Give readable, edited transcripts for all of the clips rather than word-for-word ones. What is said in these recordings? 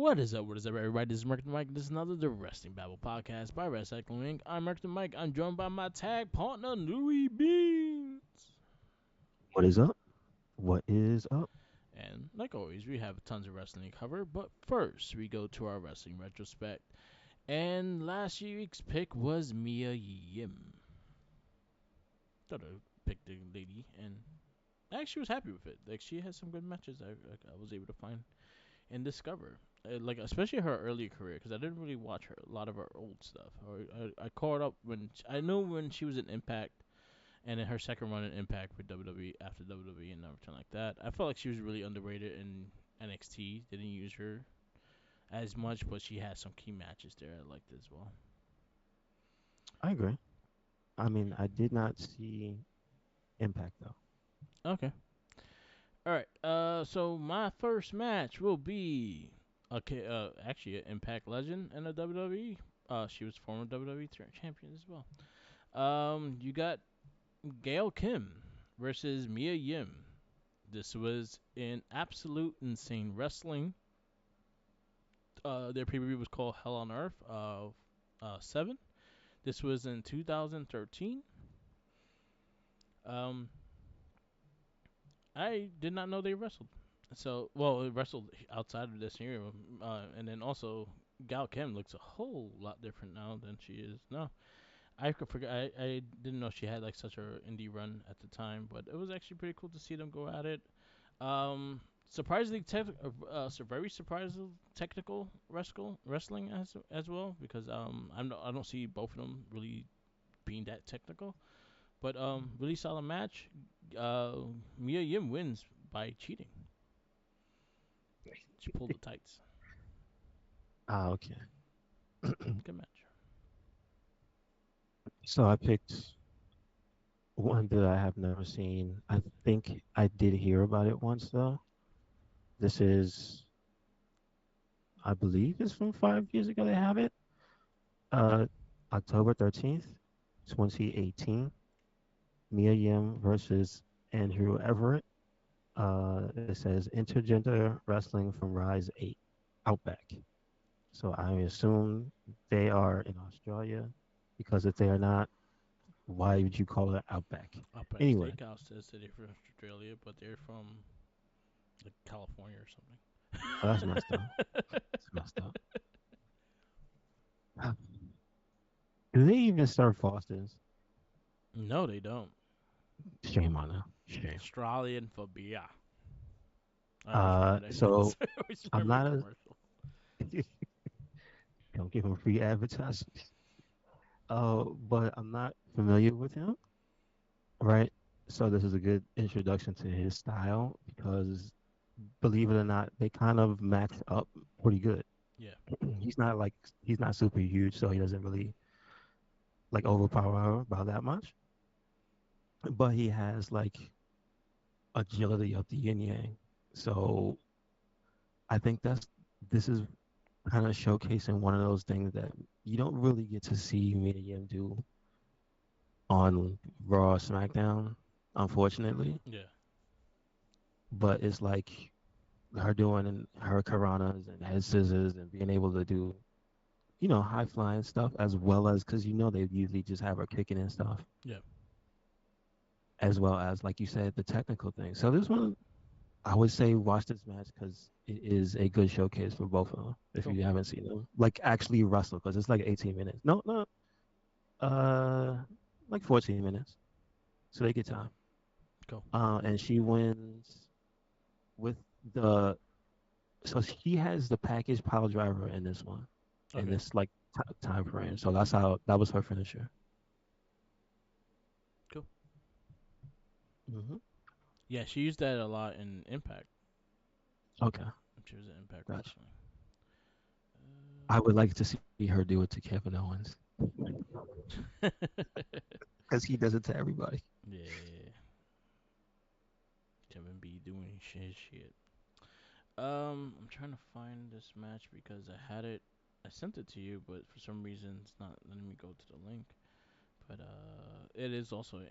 What is up? What is up, everybody? This is Merc the Mike. This is another The Wrestling Babble podcast by Wrestling Link. I'm Merc the Mike. I'm joined by my tag partner, Louis Beans. What is up? What is up? And like always, we have tons of wrestling to cover. But first, we go to our wrestling retrospect. And last week's pick was Mia Yim. Thought I picked the lady, and I actually was happy with it. Like she had some good matches I was able to find and discover. Like especially her early career, because I didn't really watch her a lot of her old stuff. Or I caught up I know when she was in Impact, and in her second run in Impact with WWE after WWE and everything like that. I felt like she was really underrated in NXT. They didn't use her as much, but she had some key matches there I liked as well. I agree. I mean, I did not see Impact though. Okay. All right. So my first match will be okay. Actually, an Impact legend and a WWE. She was former WWE champion as well. You got Gail Kim versus Mia Yim. This was in Absolute Insane Wrestling. Their pay per view was called Hell on Earth 7. This was in 2013. Um, I did not know they wrestled. So, well, it wrestled outside of this era. And then also, Gal Kim looks a whole lot different now than she is now. I could forget. I didn't know she had like such a indie run at the time, but it was actually pretty cool to see them go at it. Surprisingly, so very surprising technical wrestling as well because I don't see both of them really being that technical. But really solid match. Mia Yim wins by cheating. She pulled the tights. Okay. Good match. So I picked one that I have never seen. I think I did hear about it once though. This is, I believe, it's from 5 years ago. They have it. Uh, October 13th, 2018. Mia Yim versus Andrew Everett. It says intergender wrestling from Rise 8, Outback. So I assume they are in Australia because if they are not, why would you call it Outback? Outback Anyway, Steakhouse says that they're from Australia, but they're from like California or something. oh, that's messed up. That's messed up. Do they even serve Fosters? No, they don't. Shame on them. Shame. Australian for beer. I always Uh, remember that. so I always I'm remember the not a. commercial. Don't give him free advertisements. But I'm not familiar with him, right? So this is a good introduction to his style because, believe it or not, they kind of match up pretty good. Yeah. He's not super huge, so he doesn't really like overpower her by that much. But he has like agility of the yin yang. So I think this is kind of showcasing one of those things that you don't really get to see Miriam do on Raw or SmackDown, unfortunately. Yeah. But it's like her doing her karanas and head scissors and being able to do, high flying stuff as well as because they usually just have her kicking and stuff, Yeah. as well as like you said, the technical thing. So this one, I would say watch this match because it is a good showcase for both of them. If Cool. you haven't seen them, like actually wrestle, because it's like 18 minutes. No, no, uh, like 14 minutes. So they get time. Cool. And she wins with the. So she has the package pile driver in this one, in Okay. this like time frame. So that's how that was her finisher. Cool. Hmm. Yeah, she used that a lot in Impact. Okay, She was in Impact gotcha. Wrestling. I would like to see her do it to Kevin Owens because he does it to everybody. Yeah. Kevin B doing his shit. I'm trying to find this match because I had it. I sent it to you, but for some reason it's not letting me go to the link. But it is also an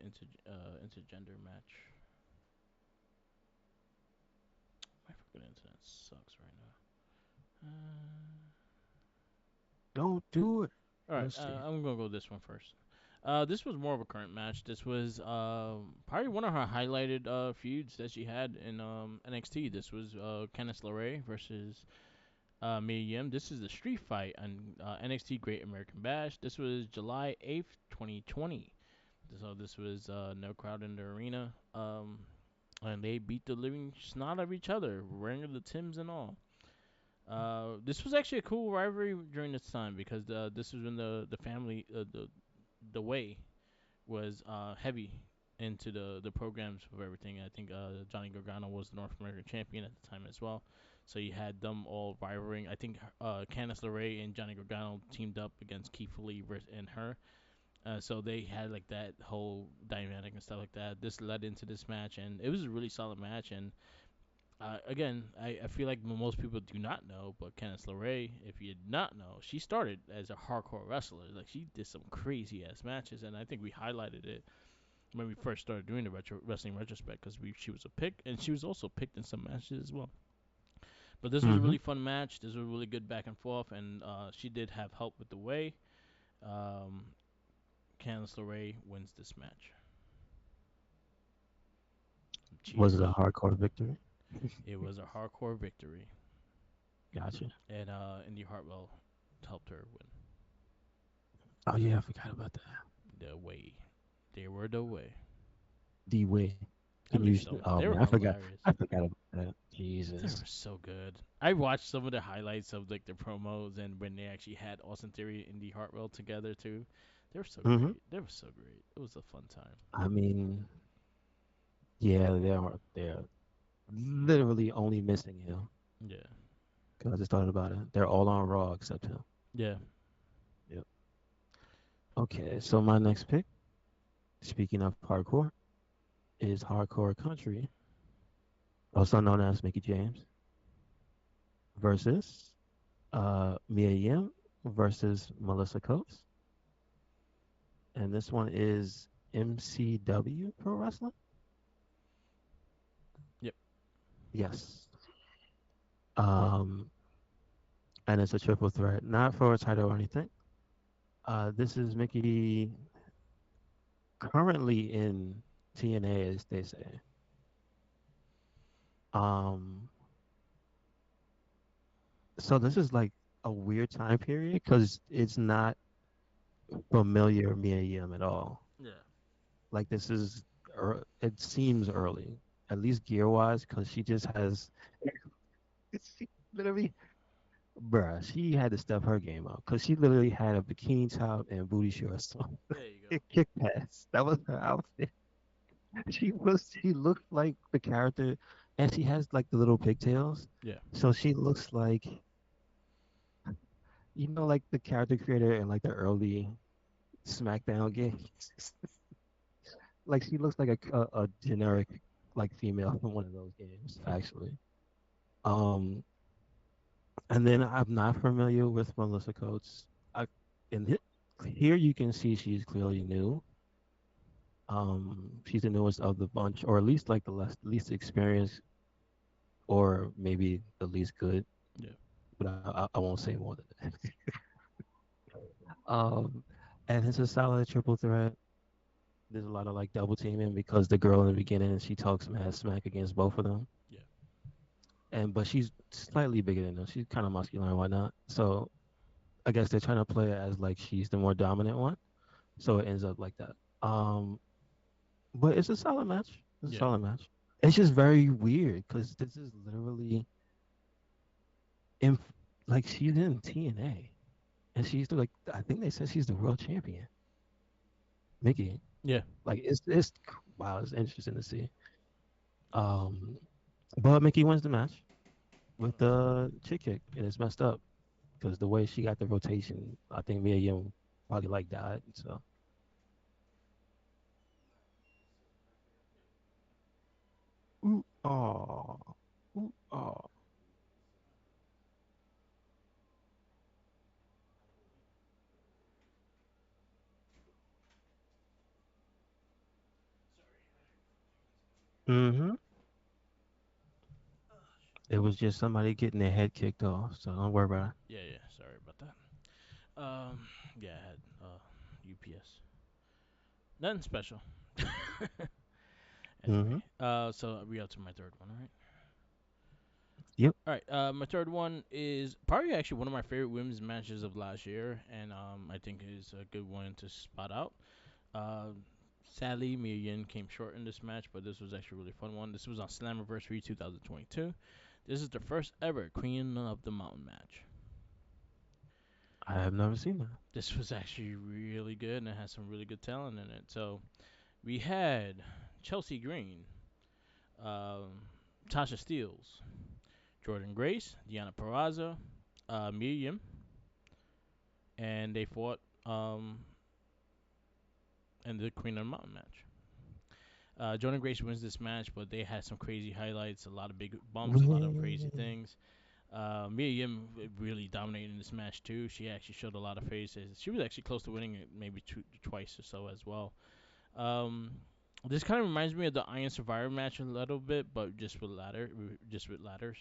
intergender match. My fucking internet sucks right now. Don't do it. All right, Let's see. I'm gonna go this one first. This was more of a current match. This was probably one of her highlighted feuds that she had in NXT. This was Candice LeRae versus Mia Yim. This is the street fight on NXT Great American Bash. This was July 8th, 2020. So this was no crowd in the arena. And they beat the living snot of each other, wearing the Tims and all. This was actually a cool rivalry during this time because this was when the family the way was heavy into the programs of everything. I think Johnny Gargano was the North American champion at the time as well. So you had them all rivaling. I think Candice LeRae and Johnny Gargano teamed up against Keith Lee and her. So they had like that whole dynamic and stuff like that. This led into this match, and it was a really solid match. And again, I feel like most people do not know, but Candice LeRae, if you did not know, she started as a hardcore wrestler. Like she did some crazy ass matches, and I think we highlighted it when we first started doing the wrestling retrospect because she was a pick, and she was also picked in some matches as well. But this was a Mm-hmm. really fun match. This was a really good back and forth, and she did have help with the way. Um, Candice LeRae wins this match. Was it a Cheers. hardcore victory? It was a hardcore victory, Gotcha. and Indy Hartwell helped her win Oh yeah, I forgot about that. the way. They were the way. D Way. I Can you? miss them. Oh They were man, I forgot. hilarious. I forgot about that. They Jesus. were so good. I watched some of the highlights of like the promos and when they actually had Austin Theory and Indy Hartwell together too. They were so Mm-hmm. great. They were so great. It was a fun time. I mean, yeah, they're literally only missing him. Yeah. Cause I just thought about it. They're all on Raw except him. Yeah. Yep. Okay, so my next pick, speaking of hardcore, is Hardcore Country, also known as Mickey James, versus Mia Yim versus Melissa Coates. And this one is MCW Pro Wrestling. Yep. Yes. Um, and it's a triple threat, not for a title or anything. This is Mickey currently in TNA, as they say. Um, so this is like a weird time period because it's not familiar Mia Yim at all. Yeah. Like this is, it seems early, at least gear wise, because she just has, she literally, bruh, she had to step her game up because she literally had a bikini top and booty shorts on. There you go. It kick pass. That was her outfit. She looked like the character, and she has like the little pigtails, Yeah. so she looks like, like the character creator in like the early SmackDown games. Like she looks like a generic like female from one of those games actually. Um, and then I'm not familiar with Melissa Coates. I in here you can see she's clearly new. She's the newest of the bunch, or at least like the least experienced, or maybe the least good. Yeah. But I won't say more than that. Um, and it's a solid triple threat. There's a lot of like double teaming because the girl in the beginning she talks mad smack against both of them, Yeah. and but she's slightly bigger than them. She's kind of muscular and whatnot. So I guess they're trying to play it as like she's the more dominant one. So it ends up like that. Um, but it's a solid match. It's a Yeah. solid match. It's just very weird because this is literally in like she's in TNA and she's like I think they said she's the world champion. Mickey. Yeah. Like it's wow, it's interesting to see. Um, but Mickey wins the match with the chick kick, and it's messed up because the way she got the rotation, I think Mia Yim probably like died. So, ooh, oh, ooh, oh. Mm-hmm. It was just somebody getting their head kicked off, so don't worry about Yeah, yeah. Sorry about that. Yeah, I had UPS. Nothing special. it. Anyway, so we up to my third one, all right? Yep. All right. My third one is probably actually one of my favorite women's matches of last year, and I think is a good one to spot out. Uh, Sadly, Mia Yin came short in this match, but this was actually a really fun one. This was on Slammiversary 2022. This is the first ever Queen of the Mountain match. I have never seen that. This was actually really good and it has some really good talent in it. So we had Chelsea Green, um, Tasha Steeles, Jordan Grace, Deanna Peraza, Mia Yim, and they fought in the Queen of the Mountain match. Jordan Grace wins this match, but they had some crazy highlights, a lot of big bumps, a lot of crazy Yeah. things. Mia Yim really dominated in this match too. She actually showed a lot of faces. She was actually close to winning it, maybe twice or so as well. Um, this kind of reminds me of the Iron Survivor match a little bit, but just with ladders,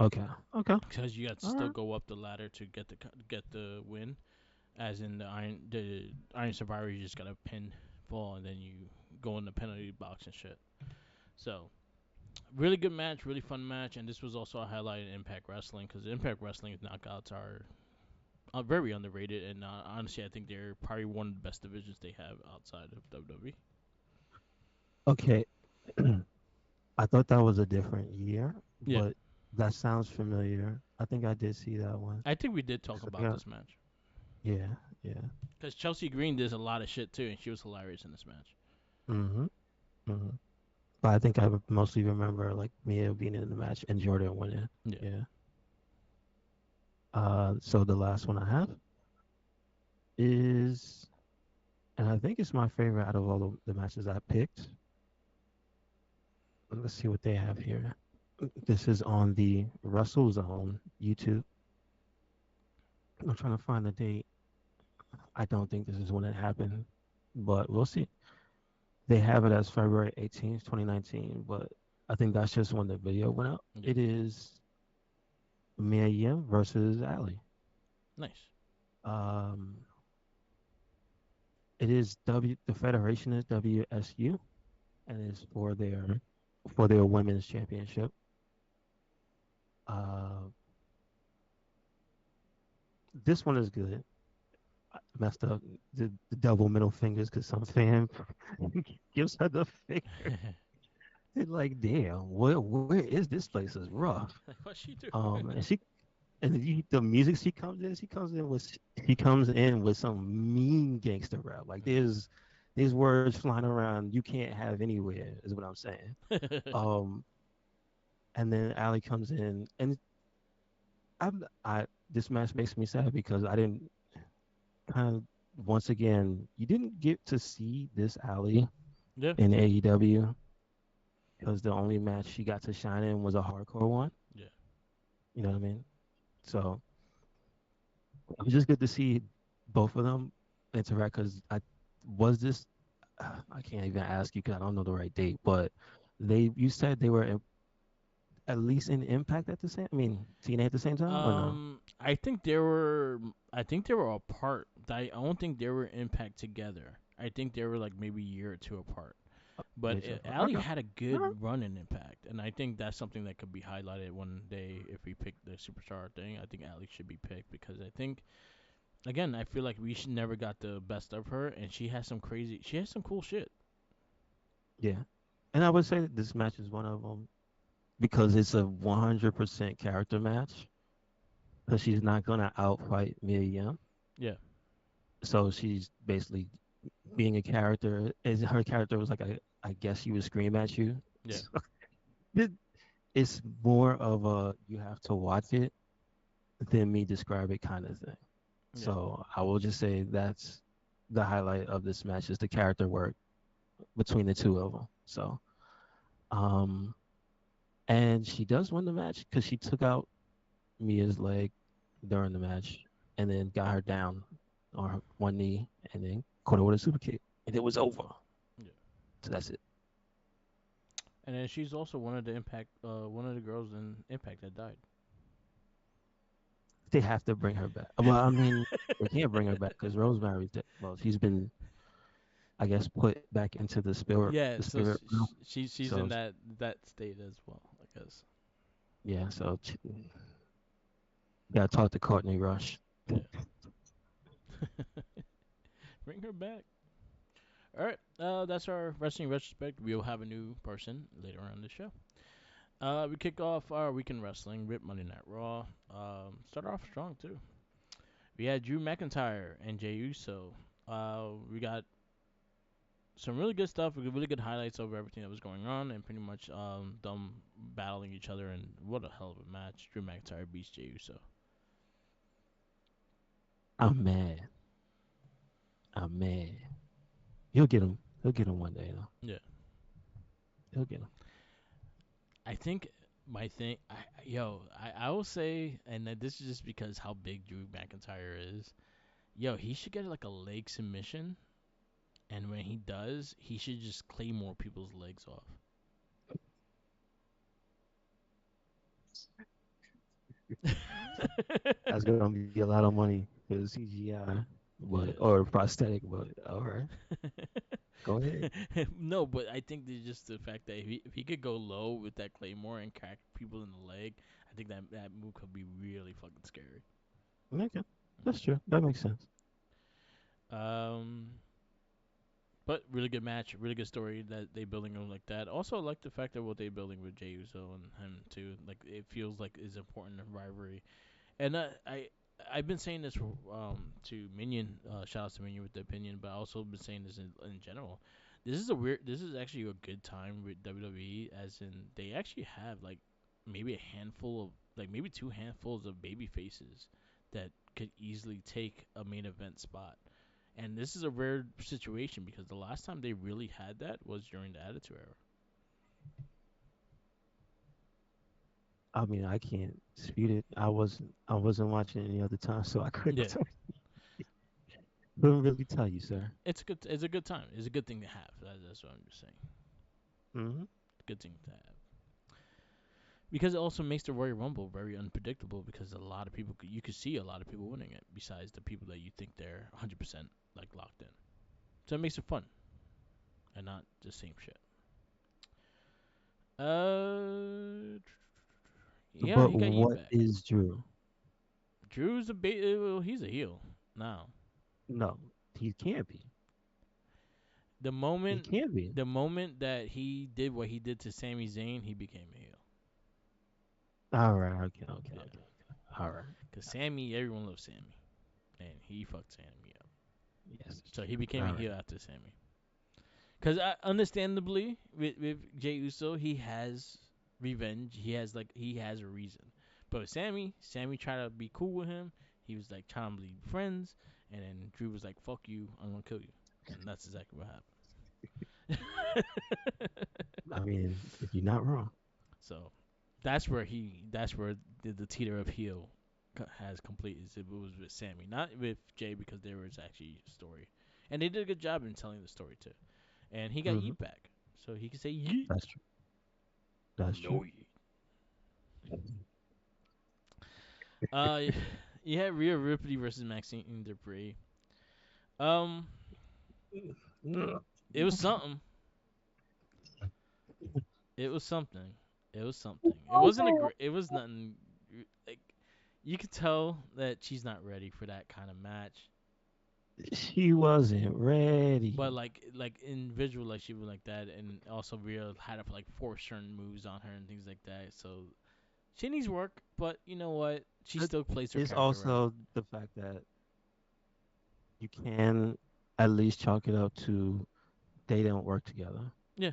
Okay. Okay. because you have to All still right. go up the ladder to get the win. As in the Iron Survivor, you just gotta pin fall and then you go in the penalty box and shit. So really good match, really fun match, and this was also a highlight in Impact Wrestling because Impact Wrestling's knockouts are very underrated, and honestly, I think they're probably one of the best divisions they have outside of WWE. Okay. I thought that was a different year, Yeah, but that sounds familiar. I think I did see that one. I think we did talk 'Cause I about got, this match yeah, yeah. because Chelsea Green does a lot of shit too, and she was hilarious in this match. Mm-hmm. Mm-hmm. But I think I would mostly remember like Mia being in the match and Jordan winning. Yeah, Yeah. So the last one I have is, and I think it's my favorite out of all of the matches I picked. Let's see what they have here. This is on the Russell Zone YouTube. I'm trying to find the date. I don't think this is when it happened, but we'll see. They have it as February 18th, 2019, but I think that's just when the video went up. yeah, It is Mia Yim versus Ali. nice. Um, it is the federation is WSU and it's for their women's championship. Uh, this one is good. I messed up the double middle fingers because some fan gives her the finger. It's like, damn, where is this place? Is rough. Like, what's she do? And the music she comes in with some mean gangster rap. Like there's words flying around you can't have anywhere is what I'm saying. Um, and then Ali comes in, and I this match makes me sad because I didn't kind of once again you didn't get to see this Ali Yeah, in AEW because the only match she got to shine in was a hardcore one. yeah. You know what I mean? So it was just good to see both of them interact because I was this. I can't even ask you because I don't know the right date, but you said they were at least in Impact at the same. I mean, TNA at the same time or no? I think they were. I think they were apart. I don't think they were in Impact together. I think they were like maybe a year or two apart. But Maybe so. Ali Okay. had a All right. good run in Impact, and I think that's something that could be highlighted one day if we pick the Superstar thing. I think Ali should be picked because I think again I feel like we should never got the best of her, and she has some cool shit. Yeah. And I would say that this match is one of them because it's a 100% character match. Because she's not gonna outfight Mia Yim, Yeah, so she's basically being a character. Is her character was like I guess she would scream at you. yeah, It- it's more of a you have to watch it than me describe it kind of thing. yeah. So I will just say that's the highlight of this match is the character work between the two of them. So, um, and she does win the match because she took out Mia's leg during the match and then got her down on her one knee and then caught her with a super kick and it was over. Yeah. So that's it. And then she's also one of the one of the girls in Impact that died. They have to bring her back. Well, I mean, they can't bring her back because Rosemary's dead. Well, she's been, I guess, put back into Yeah, the so spirit realm. she's So in that state as well, I guess. yeah, so gotta talk to Courtney Rush. Yeah, bring her back. All right, that's our wrestling retrospect. We'll have a new person later on in the show. We kick off our weekend wrestling with Monday Night Raw. Start off strong too. We had Drew McIntyre and Jey Uso. We got some really good stuff. We got really good highlights over everything that was going on, and pretty much them battling each other. And what a hell of a match! Drew McIntyre beats Jey Uso. I'm mad. I'm mad. He'll get him. He'll get him one day though. Yeah, He'll get him. I think my thing, I will say, and this is just because how big Drew McIntyre is. Yo, he should get like a leg submission, and when he does, he should just claymore people's legs off. That's gonna be a lot of money for the CGI, but Yeah. or prosthetic. But all right, go ahead. No, but I think there's just the fact that if he could go low with that claymore and crack people in the leg, I think that move could be really fucking scary. Okay, that's true. That makes sense. Um, but really good match, really good story that they building him like that. Also, I like the fact that what they building with Jey Uso and him too. Like it feels like is important rivalry. And I've been saying this to Minion. Shout out to Minion with the opinion, but I also been saying this in general. This is a weird. This is actually a good time with WWE, as in they actually have like maybe a handful of like maybe two handfuls of baby faces that could easily take a main event spot. And this is a rare situation because the last time they really had that was during the Attitude Era. I mean, I can't dispute it. I wasn't watching any other time, so I couldn't Yeah, tell, couldn't really tell you, sir. it's a good. It's a good time. It's a good thing to have. That's what I'm just saying. Hmm. Good thing to have. Because it also makes the Royal Rumble very unpredictable because a lot of people you could see a lot of people winning it besides the people that you think they're 100% like locked in. So it makes it fun and not the same shit. Yeah, But he got Heat what back. is Drew? Drew's well, he's a heel now. No, he can't be. The He moment can't be. the moment that he did what he did to Sami Zayn, he became a heel. All right. Okay. Okay. Yeah, Okay. All right. because Sammy, everyone loves Sammy, and he fucked Sammy up. Yes, it's So true. he became a All right. heel after Sammy. Because understandably, with Jey Uso, he has revenge. He has a reason. But with Sammy tried to be cool with him. He was like trying to be friends, and then Drew was like, "Fuck you, I'm gonna kill you," and that's exactly what happened. I mean, if you're not wrong. So that's where the teeter of heel has completed. It was with Sammy, not with Jay, because there was actually a story, and they did a good job in telling the story too. And he got Hmm. Yeet back, so he could say Yeet. That's true. That's No true. Yeet. Uh, you had Rhea Ripley versus Maxine Dupri. Um, it was something. It was something. It was something. It wasn't a great. It was nothing. Like you could tell that she's not ready for that kind of match. She wasn't But ready. like in visual, like she was like that, and also Rhea had to like force certain moves on her and things like that. So she needs work, but you know what? She But still plays her it's character right. also the fact that you can at least chalk it up to they don't work together. Yeah,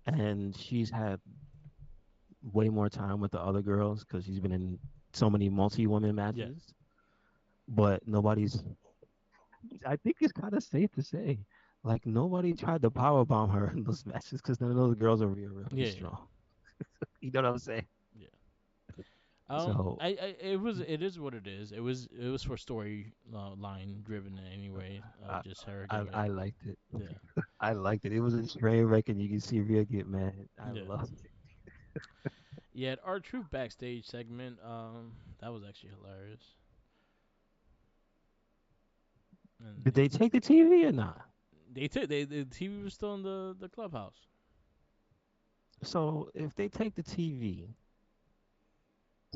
And she's had way more time with the other girls because she's been in so many multi-woman yeah, matches. But nobody's. I think it's kind of safe to say, like nobody tried to power bomb her in those matches because none of those girls are really yeah, yeah, strong. You know what I'm saying? yeah. So it is what it is. It was for story line driven anyway. I, Just her I getting I liked it. yeah, I liked it. It was a train wreck, and you can see Rhea get mad. I yeah, loved it. yeah. Our truth backstage segment, that was actually hilarious. And Did they take the TV or not? they took they the TV was still in the clubhouse. So if they take the TV,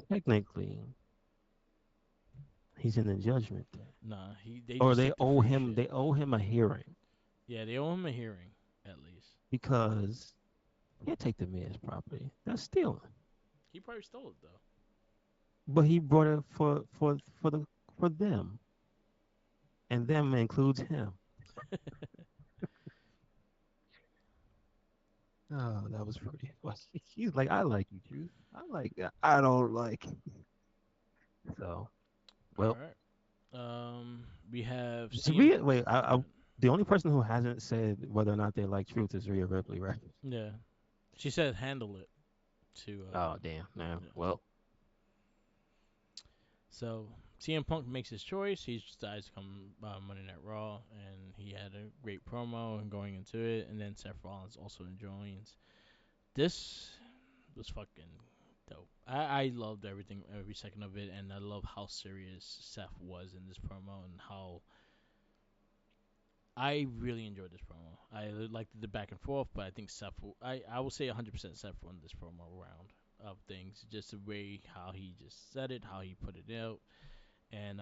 technically he's in the judgment then, Nah, they or just took the free shit. they owe him a hearing Yeah, they owe him a hearing at least. because he can't take the man's property. That's stealing. He probably stole it though. But he brought it for them, and them includes him. Oh, that was pretty funny. He's like, I like you, Juice. I don't like. So, All well, right. We have it's CM. Rhea. Wait, Go ahead. the only person who hasn't said whether or not they like Truth is Rhea Ripley, right? Yeah, she said handle it to Oh, damn. Man. yeah. Well, So CM Punk makes his choice. He decides to come Monday Night Raw, and he had a great promo and going into it. And then Seth Rollins also joins. This was fucking dope. I loved everything, every second of it, and I love how serious Seth was in this promo and how I really enjoyed this promo. I liked the back and forth, but I think I will say 100% Seth won this promo round of things. Just the way how he just said it, how he put it out, and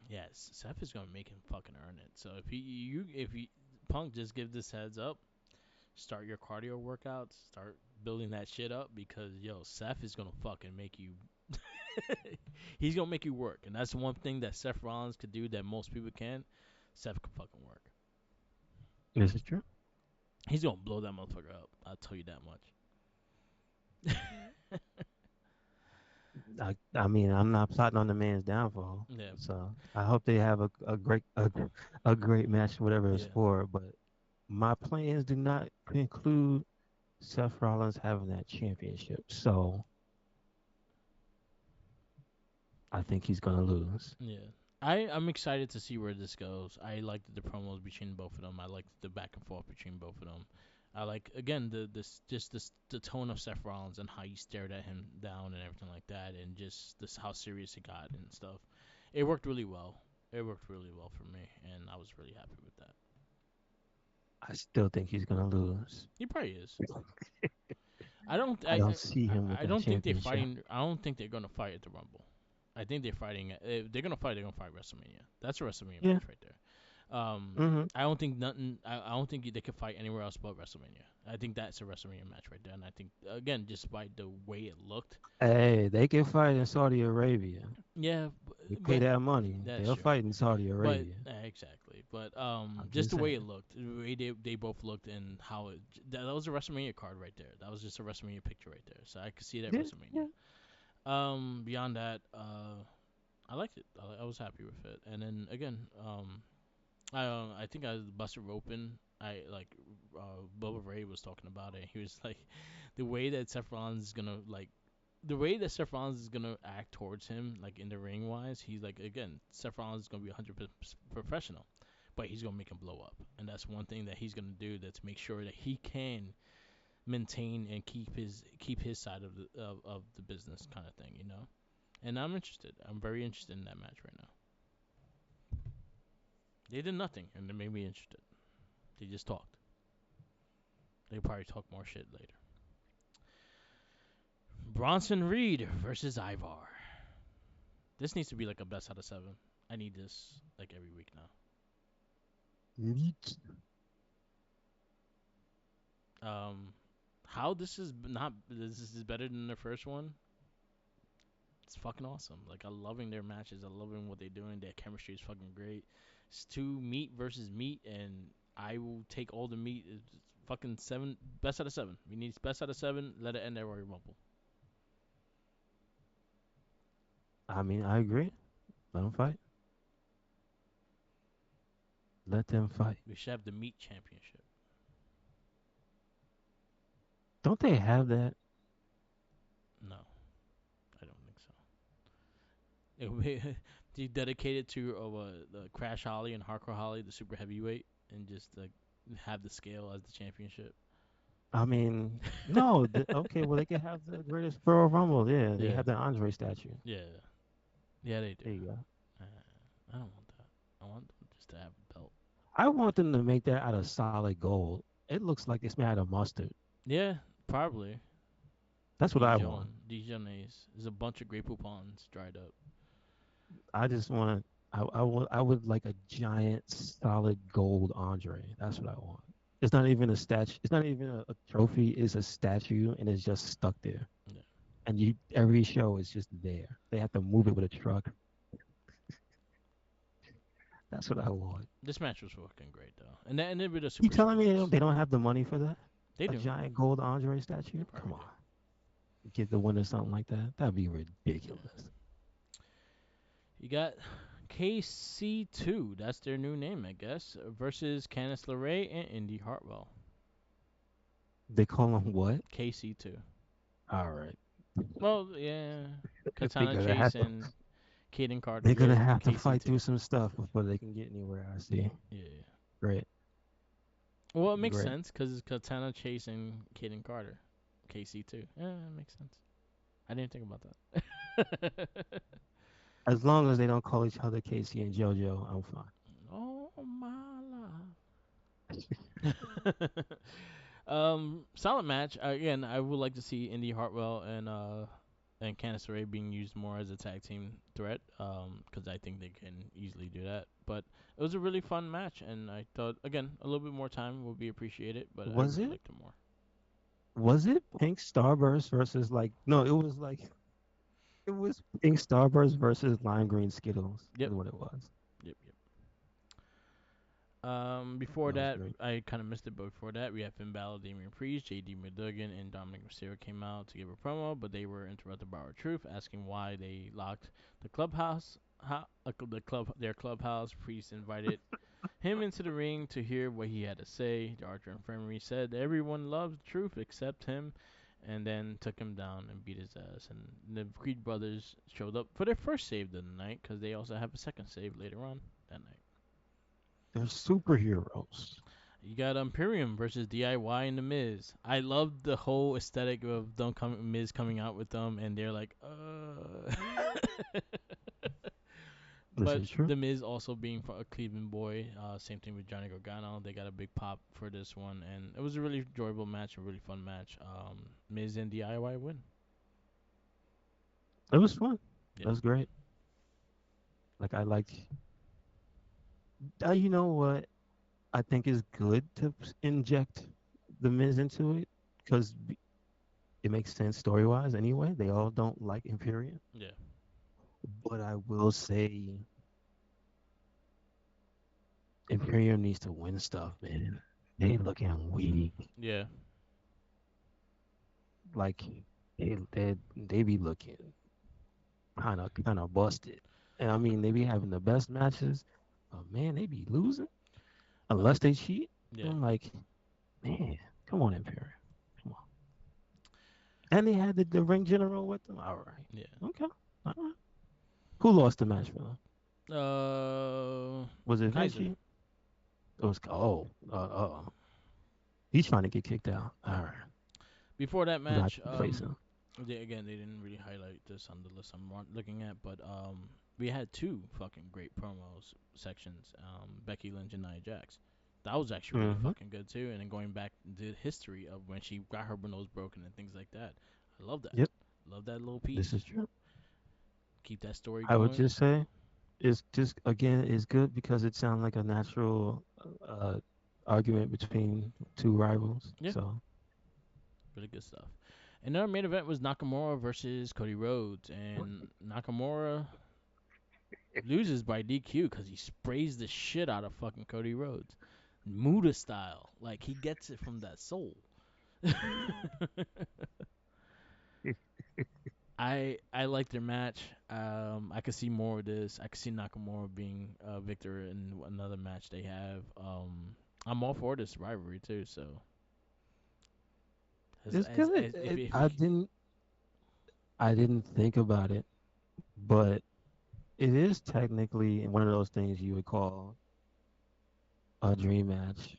yes, Seth is gonna make him fucking earn it. So if he Punk, just give this heads up, start your cardio workouts, start building that shit up because yo, Seth is gonna fucking make you. He's gonna make you work, and that's one thing that Seth Rollins could do that most people can't. Seth can fucking work. this is true. He's gonna blow that motherfucker up. I'll tell you that much. I mean, I'm not plotting on the man's downfall. Yeah, So I hope they have a great match, whatever it's yeah, for. But my plans do not include Seth Rollins having that championship. So I think he's gonna lose. yeah. I'm excited to see where this goes. I liked the promos between both of them. I liked the back and forth between both of them. I like again the tone of Seth Rollins and how he stared at him down and everything like that, and just this how serious it got and stuff. It worked really well. It worked really well for me, and I was really happy with that. I still think he's gonna lose. He probably is. I don't. I don't see him with I that don't think they're championship. fighting. I don't think they're gonna fight at the Rumble. I think they're fighting. If they're gonna fight, they're gonna fight WrestleMania. That's a WrestleMania Yeah. match right there. Hmm. I don't think nothing. I don't think they could fight anywhere else but WrestleMania. I think that's a WrestleMania match right there. And I think again, just by the way it looked, Hey, they can fight in Saudi Arabia. yeah, They pay but that money. that's They'll true. fight in Saudi But Arabia. exactly. But I'm just just the way it saying. looked, the way they both looked, and how that was a WrestleMania card right there. That was just a WrestleMania picture right there. So I could see that Yeah, WrestleMania. yeah. Beyond that, I liked it. I was happy with it. And then again, I think I busted open. I like Bubba Ray was talking about it. He was like, the way that Seth Rollins is gonna like, the way that Seth Rollins is gonna act towards him, like in the ring wise, he's like again, Seth Rollins is gonna be 100% professional, but he's gonna make him blow up, and that's one thing that he's gonna do. That's make sure that he can maintain and keep his side of the business kind of thing, you know. And I'm interested. I'm very interested in that match right now. They did nothing, and they made me interested. They just talked. They probably talk more shit later. Bronson Reed versus Ivar. This needs to be like a best out of seven. I need this like every week now. Neat. Um, how this is not this is better than the first one. It's fucking awesome. Like I'm loving their matches. I'm loving what they're doing. Their chemistry is fucking great. It's two meat versus meat, and I will take all the meat. It's fucking seven. Best out of seven. We need best out of seven. Let it end at Royal Rumble. I mean, I agree. Let them fight. Let them fight. We should have the meat championship. Don't they have that? No. It would be do you dedicate it to the Crash Holly and Hardcore Holly, the super heavyweight, and just like have the scale as the championship. I mean, no. Okay, well they can have the greatest Royal Rumble. Yeah, they Yeah, have the Andre statue. yeah, yeah. They do. There you go. Uh, I don't want that. I want them just to have a belt. I want them to make that out of solid gold. It looks like it's made out of mustard. Yeah, probably. That's what I want. Dijon. There's a bunch of Grey Poupons dried up. I just want. I would like a giant solid gold Andre. That's what I want. It's not even a statue. It's not even a trophy. It's a statue, and it's just stuck there. Yeah. And you every show is just there. They have to move it with a truck. That's what I want. This match was fucking great though, and then with the You super telling me singles, they don't have the money for that? they A do. giant gold Andre They statue? probably Come do. on, give the winner something like that. That'd be ridiculous. You got KC2. That's their new name, I guess. Versus Candice LeRae and Indy Hartwell. They call them what? KC2. All right. Well, yeah. They're Katana gonna have Chase to. and Kaden Carter. They're gonna Yeah, have to fight KC2. through some stuff before they can get anywhere. I see. Yeah. Great, Well, it makes great. sense because it's Katana Chase and Kaden Carter. KC2. Yeah, it makes sense. I didn't think about that. As long as they don't call each other Casey and JoJo, I'm fine. Oh, my life. Solid match. Again, I would like to see Indy Hartwell and Candice LeRae being used more as a tag team threat. Because I think they can easily do that. But it was a really fun match, and I thought again a little bit more time would be appreciated. But I Was really it? liked it more. Was it Pink Starburst versus like? No, it was Pink Starburst versus Lime Green Skittles. Yep, Is what it was. yep. Before That was that, great. I kind of missed it, but before that, we had Finn Balor, Damian Priest, JD McDuggan, and Dominic Mysterio came out to give a promo, but they were interrupted by our truth, asking why they locked the clubhouse. Their clubhouse. Priest invited him into the ring to hear what he had to say. The Archer Infirmary said everyone loves the truth except him, and then took him down and beat his ass. And the Creed brothers showed up for their first save of the night because they also have a second save later on that night. They're superheroes. You got Imperium versus DIY and The Miz. I love the whole aesthetic of Miz coming out with them, and they're like, This But is true. The Miz also being a Cleveland boy, same thing with Johnny Gargano. They got a big pop for this one, and it was a really enjoyable match, a really fun match. Miz and DIY win. It was fun. It Yeah, was great. Like I liked. You know what? I think is good to inject the Miz into it because it makes sense story wise. Anyway, they all don't like Imperium, yeah, but I will say Imperium needs to win stuff, man. They looking weak. yeah, Like they be looking kind of busted. And I mean, they be having the best matches, but man, they be losing uh, unless they cheat. yeah, I'm like, man, come on, Imperium, come on. And they had the ring general with them. All right, yeah. okay. All right. Who lost the match for them? Was it Kaiser. Vinci? It was he's trying to get kicked out. All right, Before that we got match, to face him. they didn't really highlight this on the list looking at, but we had two fucking great promos sections. Becky Lynch and Nia Jax. That was actually really Hmm. fucking good too. And then going back the history of when she got her nose broken and things like that. I love that. Yep, Love that little this is piece. true. Keep that story I would going. just say it's just again it's good because it sounds like a natural argument between two rivals. Yeah, So really good stuff. And our main event was Nakamura versus Cody Rhodes, and Nakamura loses by DQ because he sprays the shit out of fucking Cody Rhodes, Muda style. Like he gets it from that soul. I like their match. I could see more of this. I could see Nakamura being victor in another match they have. I'm all for this rivalry too. So it's good. if I didn't think about it, but it is technically one of those things you would call a dream match.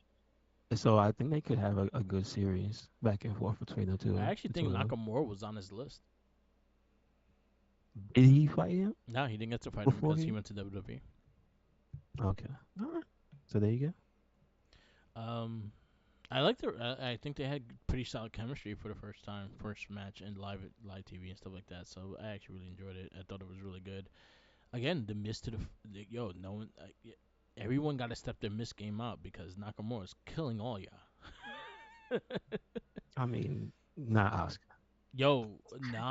So I think they could have a good series back and forth between I actually the think two of them. Nakamura was on his list. Did he fight him No, he didn't get to fight him before because he he? went to WWE. Okay. All right. So there you go. Um, I like their. I think they had pretty solid chemistry for the first time, first match in live TV and stuff like that. So I actually really enjoyed it. I thought it was really good. Again, the miss to yo, no one, everyone got to step their miss game up because Nakamura is killing all y'all. I mean, not Oscar. Yo,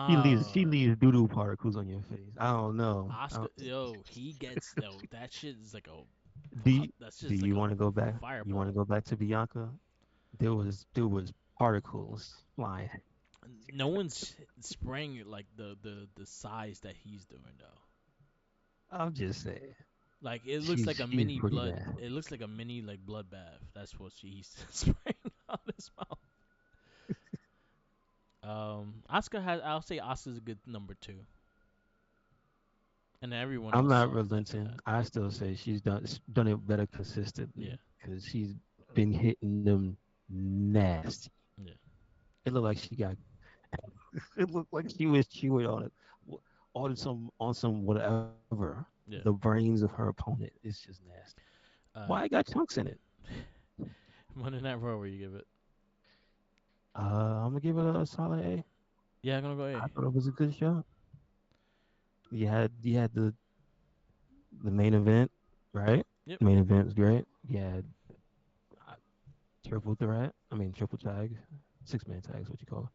She nah, leaves doo doo particles on your face. I don't know. Oscar, yo, he gets yo. That shit is like a, Do you, that's do just like you a want to go back? You want to fireball. go back to Bianca? There was particles flying. No one's spraying it like the size that he's doing though. I'm just saying. Like it looks like a She's mini pretty blood. bad. It looks like a mini like bloodbath. That's what she's spraying out his mouth. Oscar has. I'll say Oscar's a good number two, and everyone I'm else not sucks after relenting. that. I still say she's done it better Yeah, consistently because she's been hitting them nasty. yeah, It looked like she got. It looked like she was chewing on it, on some whatever. The yeah. brains of her opponent is just nasty. Why I Uh, got chunks in it? Monday Night Raw, where you give it? I'm gonna give it a solid A. Yeah, I'm gonna go A. I thought it was a good show. You had the main event, right? Yep. Main event was great. You had uh, triple threat. I mean triple tag, 6-man tag is what you call it.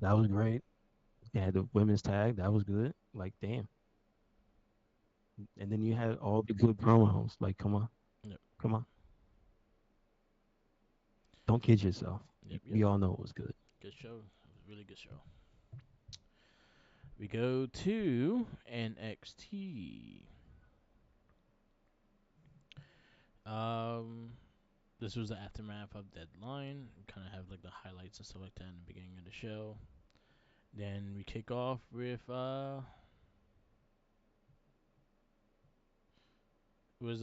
That was great. You had the women's tag. That was good. Like damn. And then you had all the good promos. Like come on, Yep. come on. Don't kid yourself. Yep. Yep. We all know it was good. Good show. It was a really good show. We go to NXT. Um, this was the aftermath of Deadline. We kind of have like the highlights and stuff like that in the beginning of the show. Then we kick off with it was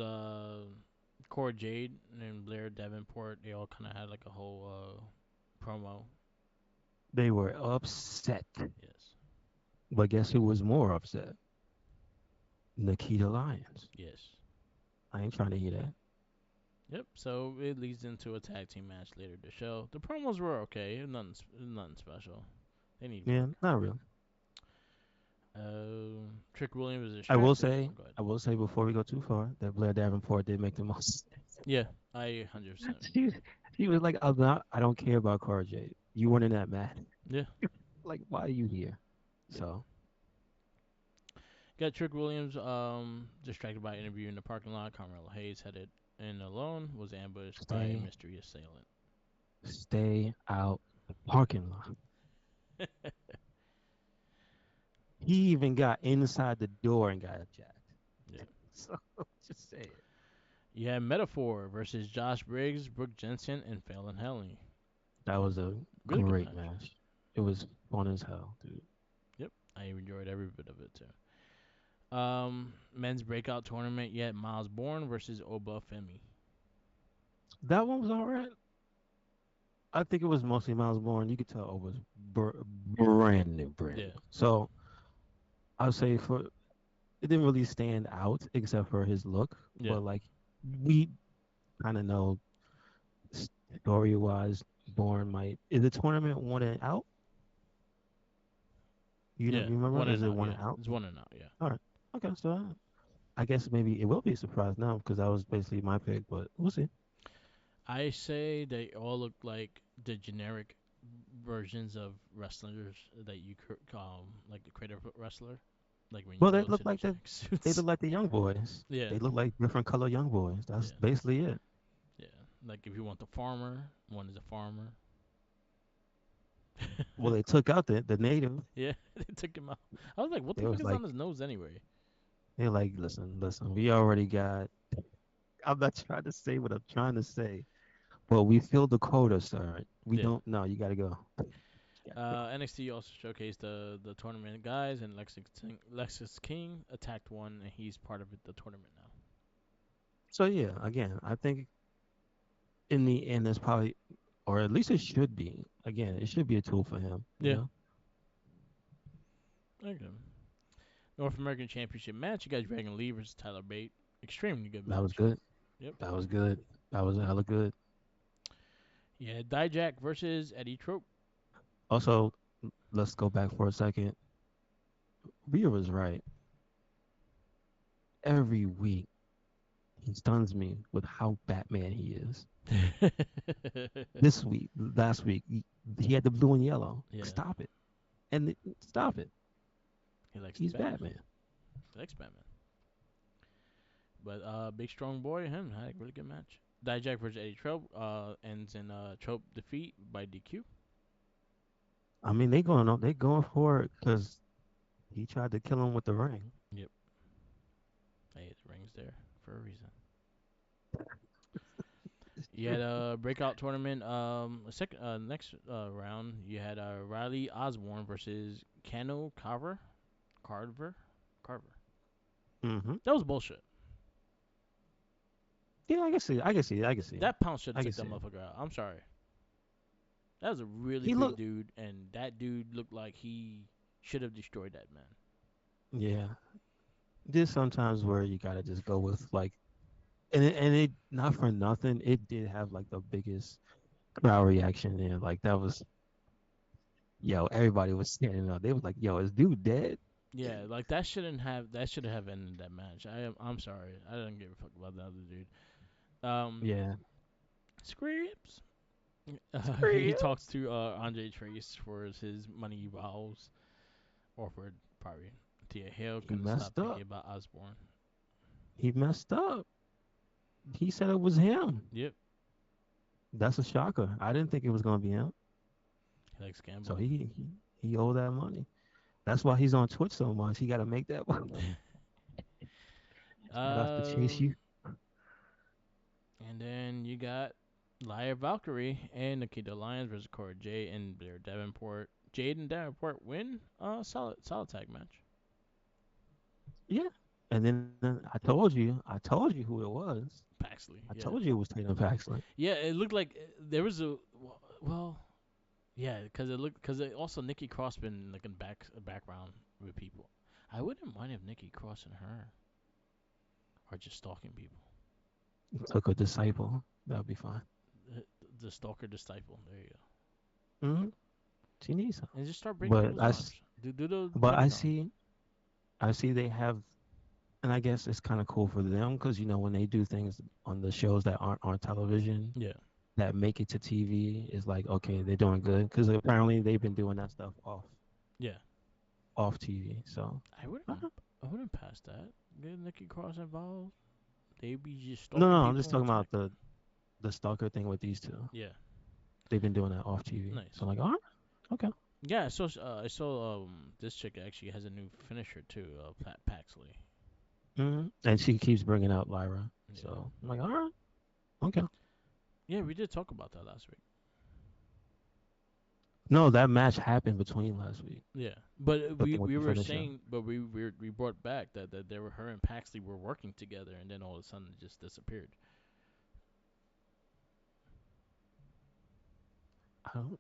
Cora Jade and Blair Davenport. They all kind of had like a whole promo. They were upset. Yes. But guess who was more upset? Nikita Lyons. Yes. I ain't trying to hear that. Yep. So it leads into a tag team match later in the show. The promos were okay. Nothing special. They need Yeah, work. not really. Trick Williams is I will distracted. say, Oh, go ahead. I will say before we go too far, that Blair Davenport did make the most. Yeah, I 100%. she, she was like, I don't care about Cora Jade. You weren't in that match. Yeah, Like, why are you here? yeah. So Got Trick Williams distracted by an interview in the parking lot. Carmelo Hayes headed in alone was ambushed by a stay, mystery assailant. stay out the parking lot. He even got inside the door and got jacked. Yeah. So just say it. You had Metaphor versus Josh Briggs, Brooke Jensen, and Fallon Henley. That was a Really good great match. match. It was fun as hell, dude. Yep, I enjoyed every bit of it too. Men's breakout tournament. You had Miles Bourne versus Oba Femi. That one was all right. I think it was mostly Miles Bourne. You could tell it was brand Yeah, new. So I'll say for it didn't really stand out except for his look, yeah, but like we kind of know story wise, Bourne might is the tournament one and out. You don't yeah. remember? One Is and it out. one Yeah, and out? it's one and out. Yeah. All right. Okay, so I guess maybe it will be a surprise now because that was basically my pick, but we'll see. I say they all look like the generic versions of wrestlers that you like the creative wrestler, like when you Well, go to the track they suits. look like the young boys. Yeah, They look like different color young boys. That's yeah, basically it. yeah. Like if you want the farmer, one is a farmer. Well, they took out the native. Yeah, they took him out. I was like, what the They fuck was is on like his nose anyway? they're like, listen, we already got. I'm not trying to say what I'm trying to say, but we filled the quota, sir. We Yeah. don't. No, you got to go. Yeah, go. NXT also showcased the tournament guys, and Lexus King attacked one, and he's part of the tournament now. So yeah, again, I think in the end, it's probably, or at least it should be. Again, it should be a tool for him. You Yeah. know, Okay. North American Championship match. You got Dragon Lee versus Tyler Bate. Extremely good that was match. good. Yep. That was good. That was hella good. Yeah. Dijak versus Eddie Trope. Also, let's go back for a second. Rhea was right. Every week, he stuns me with how Batman he is. This week, last week, he had the blue and yellow. Yeah. Stop it. And stop it. He likes the He's Batman. Batman. He likes Batman. But big strong boy, him had a really good match. Dijak versus Eddie Trope ends in Trope defeat by DQ. I mean, they going for it because he tried to kill him with the ring. Yep. Hey, the ring's there for a reason. It's You true. had a breakout tournament. Second, next round, you had Riley Osborne versus Kano Carver. Carver. Hmm. That was bullshit. Yeah, I can see. I can see. I can see. That pound should have I can took that see. motherfucker out. I'm sorry. That was a really He big looked. dude, and that dude looked like he should have destroyed that man. Yeah. There's sometimes where you gotta just go with like, and it not for nothing. It did have like the biggest crowd reaction there. Like that was, yo, everybody was standing up. They was like, yo, is dude dead? Yeah, like that shouldn't have that should have ended that match. I'm sorry. I didn't give a fuck about the other dude. Um, Yeah. Scripps. He Scream. talks to Andre Trace for his money vows, offered probably. Tia Hale He couldn't stop messed thinking up. about Osborne. He messed up. He said it was him. Yep, That's a shocker. I didn't think it was gonna be him. he likes So gambling. he owed that money. That's why he's on Twitch so much. He got to make that money. Try not to chase um, you. and then you got Lyra Valkyrie and Nikita Lyons versus Cora Jade and Blair Davenport. Jade and Davenport win. Solid tag match. Yeah. And then I told you who it was. Paxley, I yeah, told you it was Tatum Paxley. yeah. It looked like there was a well, yeah, because it also Nikki Cross been like in background with people. I wouldn't mind if Nikki Cross and her are just stalking people. Took a disciple. That'll be fine. The, the stalker disciple. There you go. Hmm. She needs some. And just start breaking But people's arms. Do the but Twitter challenge. I see they have, and I guess it's kind of cool for them because when they do things on the shows that aren't on television Yeah, that make it to TV, is like okay, they're doing good because apparently they've been doing that stuff yeah. off TV. So I wouldn't. uh-huh. I wouldn't pass that. Get Nikki Cross involved. They be just No, stalking no, I'm people just on talking about SmackDown. the stalker thing with these two. Yeah, They've been doing that off TV. So nice. I'm like, all right, okay. Yeah, I saw this chick actually has a new finisher too, Paxley. And she keeps bringing out Lyra. Yeah. So I'm like, all right, okay. Yeah, we did talk about that last week. No, that match happened between last week. Yeah, but The we thing with we the were finisher. saying, but we brought back that they were her and Paxley were working together, and then all of a sudden it just disappeared. I don't.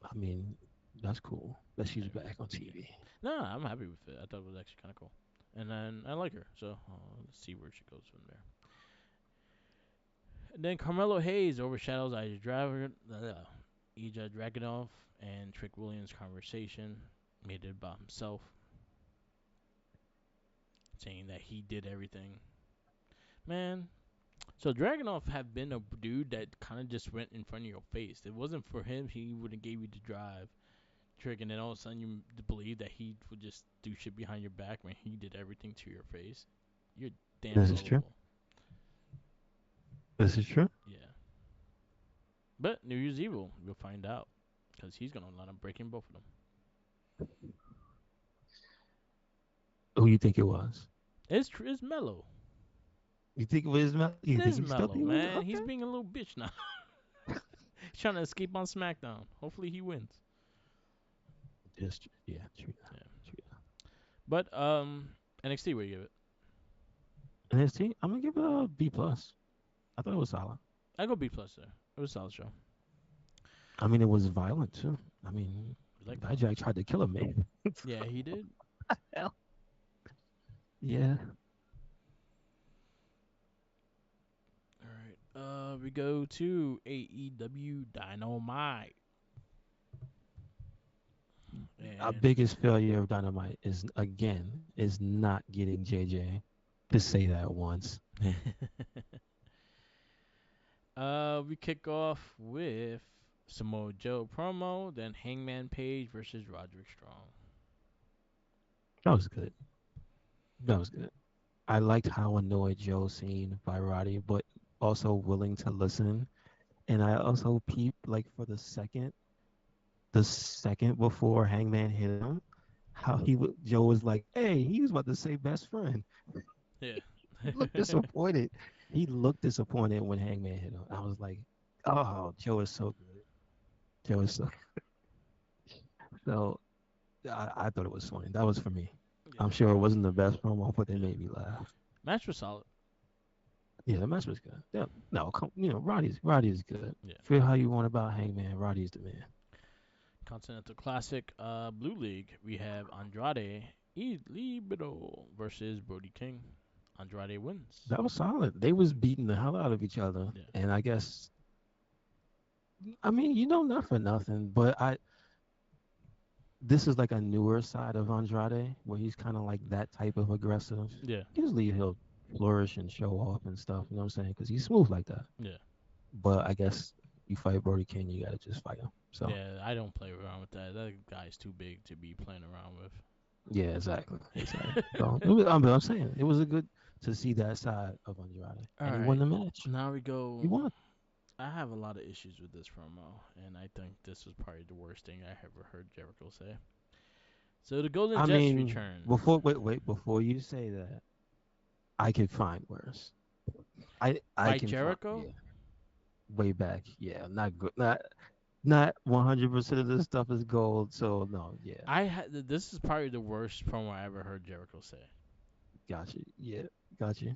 I mean, that's cool that she's Yeah, back on yeah. TV. No, I'm happy with it. I thought it was actually kind of cool, and then I like her, so let's see where she goes from there. And then Carmelo Hayes overshadows Ija Dragunov, and Trick Williams' conversation made it about himself, saying that he did everything. Man, so Dragunov have been a dude that kind of just went in front of your face. It wasn't for him, he wouldn't give you the drive trick, and then all of a sudden you believe that he would just do shit behind your back when he did everything to your face. You're damn This is true. gullible. This is true. Yeah. But New Year's Evil, we'll find out. Because he's going to line up breaking both of them. Who you think it was? It's mellow. You think it was Mel? It You think is you still mellow, think it was? man. He's Okay. being a little bitch now. He's trying to escape on SmackDown. Hopefully he wins. Just yeah, true that. Yeah. True that. But NXT, where you give it? NXT, I'm gonna give it a B plus. I thought it was solid. I go B plus there. It was a solid show. I mean, it was violent too. I mean, You like Jack violence? tried to kill a man. Yeah, he did. Hell. Yeah. All right. We go to AEW Dynamite, Our and biggest failure of Dynamite is not getting JJ to say that once. we kick off with Samoa Joe promo, then Hangman Page versus Roderick Strong. That was good. That was good. I liked how annoyed Joe seemed by Roddy, but also willing to listen. And I also peeped like for the second before Hangman hit him, how Joe was like, "Hey, he was about to say best friend." Yeah. He looked disappointed. He looked disappointed when Hangman hit him. I was like, "Oh, Joe is so good. Joe is so." So I thought it was funny. That was for me. Yeah. I'm sure it wasn't the best promo, but they made me laugh. Match was solid. Yeah, the match was good. Yeah, no, Roddy's good. Yeah. Feel how you want about Hangman. Roddy's the man. Continental Classic, Blue League. We have Andrade Libero versus Brody King. Andrade wins. That was solid. They was beating the hell out of each other, Yeah. and I guess I mean not for nothing, but I this is like a newer side of Andrade where he's kind of like that type of aggressive. Yeah. Usually he'll flourish and show off and stuff. You know what I'm saying? Because he's smooth like that. Yeah. But I guess you fight Brody King, you gotta just fight him. So Yeah. I don't play around with that. That guy's too big to be playing around with. yeah, exactly. So I'm saying it was a good to see that side of Andrade, All and he won right. the match. Now we He go. won. I have a lot of issues with this promo, and I think this was probably the worst thing I ever heard Jericho say. So the Golden I Jets mean, return wait, before you say that, I could find worse. I by can find Jericho. yeah, way back. Yeah, not good. Not 100% of this stuff is gold. So no, yeah, This is probably the worst promo I ever heard Jericho say. got you. Yeah, got you.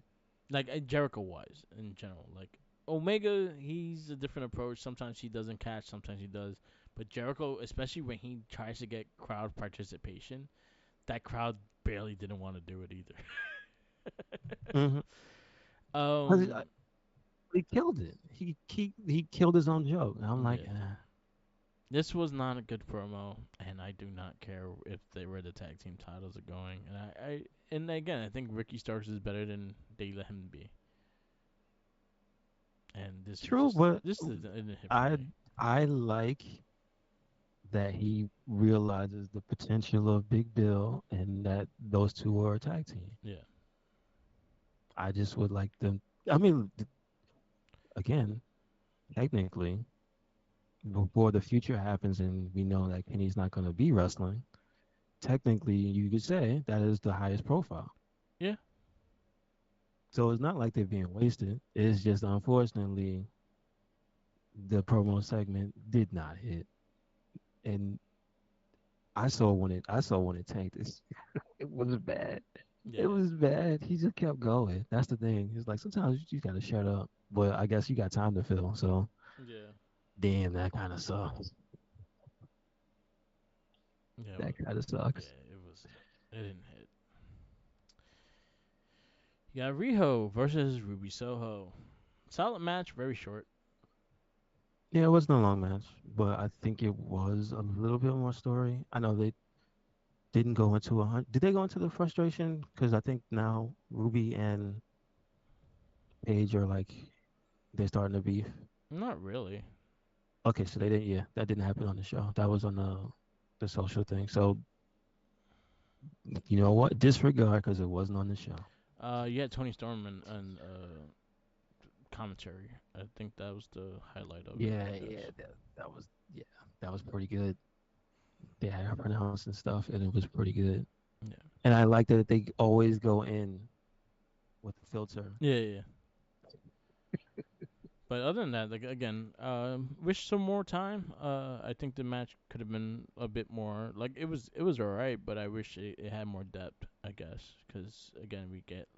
Like Jericho wise in general. Like Omega, he's a different approach. Sometimes he doesn't catch, sometimes he does. But Jericho, especially when he tries to get crowd participation, that crowd barely didn't want to do it either. Mm-hmm. um, He killed it. He killed his own joke. And I'm like, yeah. eh. This was not a good promo, and I do not care if they were the tag team titles are going. And again, I think Ricky Starks is better than they let him be. And this was True, but this didn't hit for I me. I like that he realizes the potential of Big Bill and that those two are a tag team. Yeah, I just would like them. I mean, again, technically, before the future happens and we know that Kenny's not going to be wrestling, technically, you could say that is the highest profile. yeah, So it's not like they're being wasted. It's just unfortunately the promo segment did not hit, and I saw when it tanked. It was bad. It yeah, was bad. He just kept going. That's the thing. It's like sometimes you just gotta shut up. But I guess you got time to fill. So yeah, damn, that kind of sucks. yeah, That kind of yeah. sucks. It didn't hit. You got Riho versus Ruby Soho. Solid match, very short. Yeah, it wasn't a long match, but I think it was a little bit more story. I know they didn't go into 100. Did they go into the frustration? Because I think now Ruby and Paige are like they're starting to beef. Not really. Okay, so they didn't. Yeah, that didn't happen on the show. That was on the social thing. So you know what? Disregard because it wasn't on the show. You had Tony Storm and commentary. I think that was the highlight of it, I Yeah, guess. yeah, that was pretty good. They had her pronounced and stuff, and it was pretty good. Yeah. And I like that they always go in with the filter. Yeah, yeah. But other than that, like again, wish some more time. I think the match could have been a bit more like it was alright, but I wish it had more depth. I guess because again, we get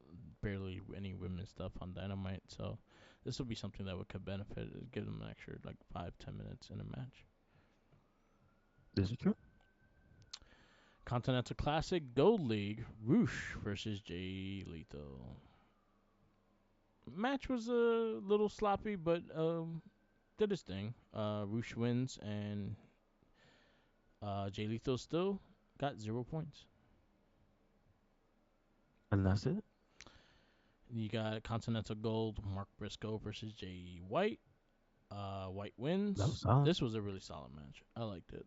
barely any women's stuff on Dynamite, so this will be something that would could benefit. Give them an extra like 5-10 minutes in a match. This is true. Continental Classic Gold League Roosh versus Jay Lethal. Match was a little sloppy, but did his thing. Roosh wins, and Jay Lethal still got 0 points. And that's it. You got Continental Gold, Mark Briscoe versus Jay White. White That was wins. solid. This was a really solid match. I liked it.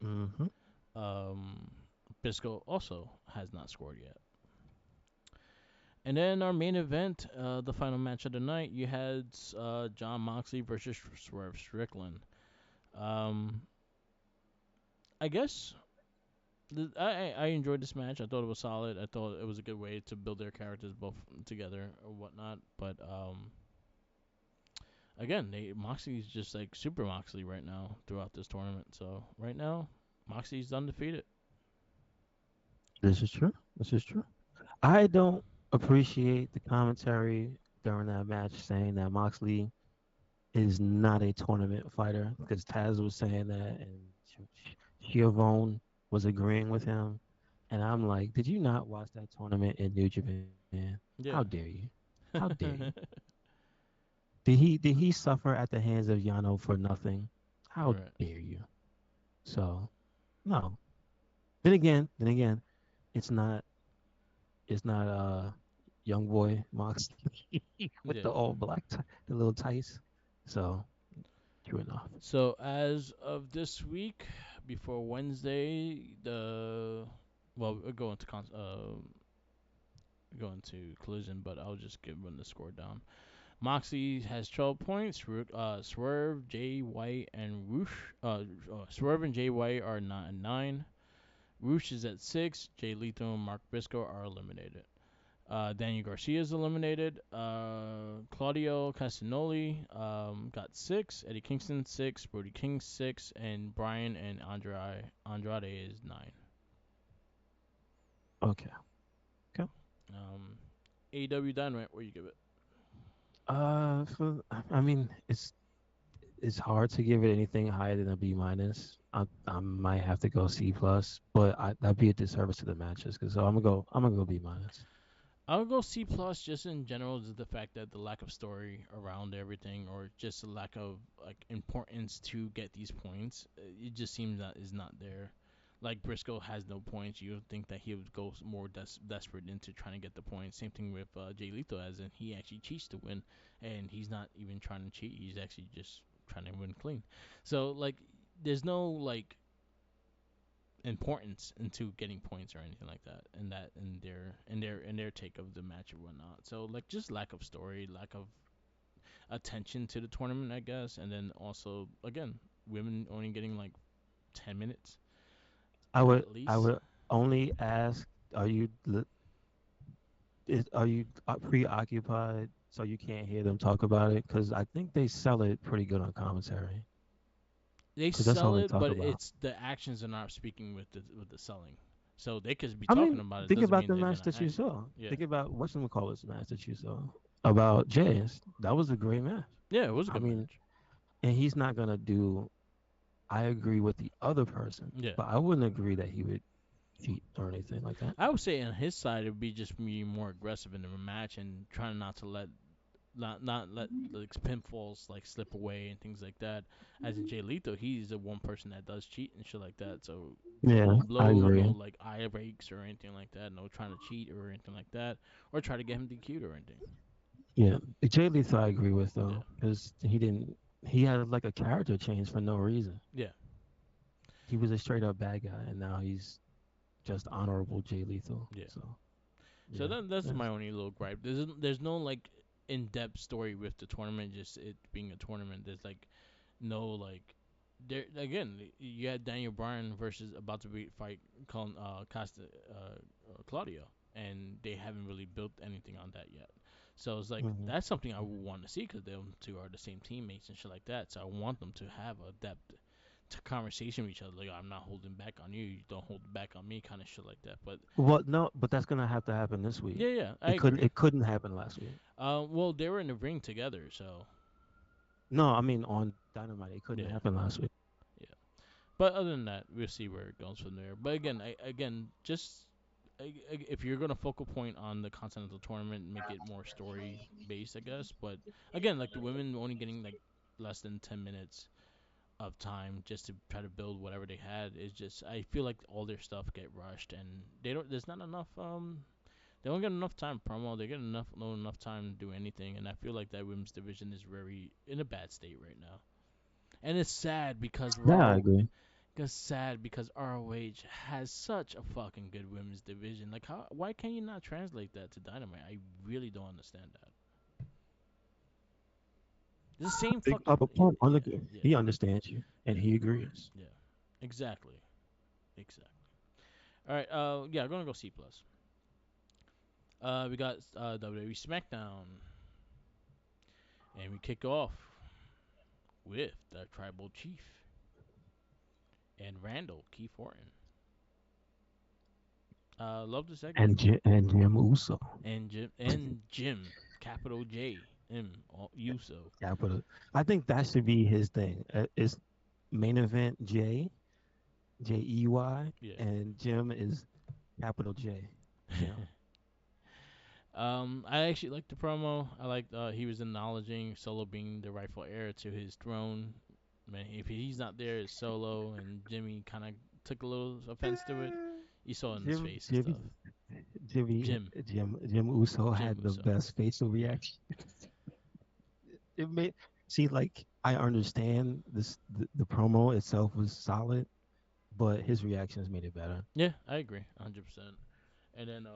Mm-hmm. Um, Briscoe also has not scored yet. And then our main event, the final match of the night, you had John Moxley versus Swerve Strickland. Um, I guess I enjoyed this match. I thought it was solid. I thought it was a good way to build their characters both together or whatnot. But again, Moxley's just like super Moxley right now throughout this tournament. So right now, Moxley's undefeated. This is true. This is true. I don't appreciate the commentary during that match saying that Moxley is not a tournament fighter because Taz was saying that and Giovone was agreeing with him. And I'm like, did you not watch that tournament in New Japan? How Yeah. dare you? How dare you? Did he suffer at the hands of Yano for nothing? How Right. dare you? So no. Then again, it's not it's not young boy Moxley with Yeah. the all black the little tights. So true enough. So as of this week, before Wednesday, we're going to going to collision, but I'll just give them the score down. Moxie has 12 points. Swerve, Jay White, and Roosh. Swerve and Jay White are 9. Roosh is at 6. Jay Lethal and Mark Briscoe are eliminated. Daniel Garcia is eliminated. Claudio Castagnoli got 6. Eddie Kingston 6. Brody King 6. And Brian and Andrade is 9. Okay. Okay. AW Dynamite, where you give it? I mean, it's hard to give it anything higher than a B minus. I might have to go C plus, but that'd be a disservice to the matches. Cause so I'm gonna go B minus. I'll go C plus just in general, just the fact that the lack of story around everything, or just a lack of like importance to get these points. It just seems that is not there. Like Briscoe has no points. You would think that he would go more desperate into trying to get the points. Same thing with Jay Lethal, as in he actually cheats to win, and he's not even trying to cheat. He's actually just trying to win clean. So like, there's no like importance into getting points or anything like that, and that in their take of the match or whatnot. So like just lack of story, lack of attention to the tournament, I guess, and then also again women only getting like 10 minutes I would at I least. would only ask, are you preoccupied so you can't hear them talk about it? Because I think they sell it pretty good on commentary. They Because that's all sell they it, talk but about. it's the actions are not speaking with the selling. So they could be I talking mean, about it. think Doesn't about mean the they're match gonna that you act. saw. Yeah, Think about what's the call this match that you saw about Jazz. That was a great match. yeah, it was a I good mean, match. and he's not gonna do. I agree with the other person, Yeah, but I wouldn't agree that he would cheat or anything like that. I would say on his side it would be just me more aggressive in the match and trying not to not let like pinfalls like slip away and things like that. As in Jay Lethal, he's the one person that does cheat and shit like that. So no Yeah, low I blows, no agree. like eye rakes or anything like that. No trying to cheat or anything like that, or try to get him DQ'd or anything. Yeah, Jay Lethal I agree with Yeah, though, because he didn't. He had like a character change for no reason. yeah, He was a straight up bad guy, and now he's just honorable Jay Lethal. yeah. So So yeah, that's that's, my only little gripe. There's no like in depth story with the tournament. Just it being a tournament. There's like no like there again. You had Daniel Bryan versus about to be fight Colin Costa Claudio, and they haven't really built anything on that yet. So it's like Hmm. that's something I would want to see because them two are the same teammates and shit like that. So I want them to have a depth to conversation with each other. Like I'm not holding back on you, you don't hold back on me, kind of shit like that. But Well, no, but that's gonna have to happen this week. yeah, yeah, I It couldn't. agree. It couldn't happen last week. Well, they were in the ring together, so No, I mean on Dynamite, it couldn't yeah, happen last week. yeah. But other than that, we'll see where it goes from there. But again, just if you're gonna focal point on the continental tournament, make it more story based, I guess. But again, like the women only getting like less than 10 minutes of time just to try to build whatever they had is just I feel like all their stuff get rushed and they don't. There's not enough. They don't get enough time promo. They get enough not enough time to do anything, and I feel like that women's division is very in a bad state right now. And it's sad because Yeah, I Raw agree. it's sad because ROH has such a fucking good women's division. Like, how? Why can you not translate that to Dynamite? I really don't understand that. It's the same Big fucking. Papa Yeah, Pump, yeah, yeah, he understands you and yeah, he agrees. yeah. Exactly, exactly. All right. Yeah, I'm gonna go C plus. We got WWE SmackDown, and we kick off with the Tribal Chief and Randall Keith Orton. Love the segment And Jim Uso. and Jim capital J M Uso. Capital. I think that should be his thing. It's main event Jey, Yeah. and Jim is capital J. Jim. I actually liked the promo. I liked he was acknowledging Solo being the rightful heir to his throne. Man, if he's not there, it's Solo, and Jimmy kind of took a little offense to it. You saw it in his Jim face and Jimmy stuff. Jimmy Jim, Jim Uso Jim had the Uso. best facial Yeah, reaction. It made see like I understand the promo itself was solid, but his reactions made it better. yeah, I agree, 100%. And then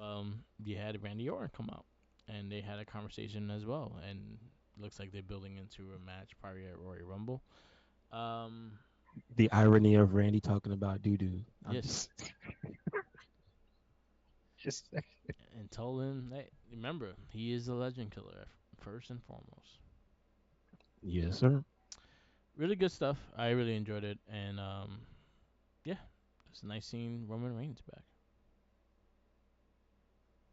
you had Randy Orton come out, and they had a conversation as well, and looks like they're building into a match probably at Royal Rumble. Um, The irony of Randy talking about doo doo. I'm yes, just and told him that remember he is a legend killer first and foremost. yes, sir. Really good stuff. I really enjoyed it, and yeah, it's nice seeing Roman Reigns back.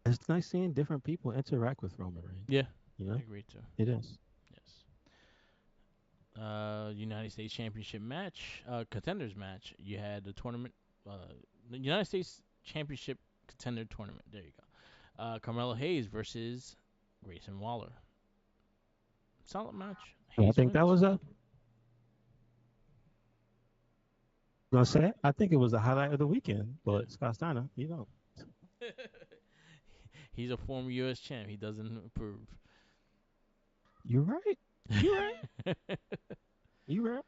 It's nice seeing different people interact with Roman Reigns. Yeah, You I know, agree too. it is. Yes. United States Championship match, contenders match. You had the tournament, the United States Championship contender tournament. There you go. Carmelo Hayes versus Grayson Waller. Solid match. I Hayes think that wins. was a gonna say. I think it was the highlight of the weekend. Yeah. But Scott Steiner, He's a former U.S. champ. He doesn't approve. you're right. You're right. You're right.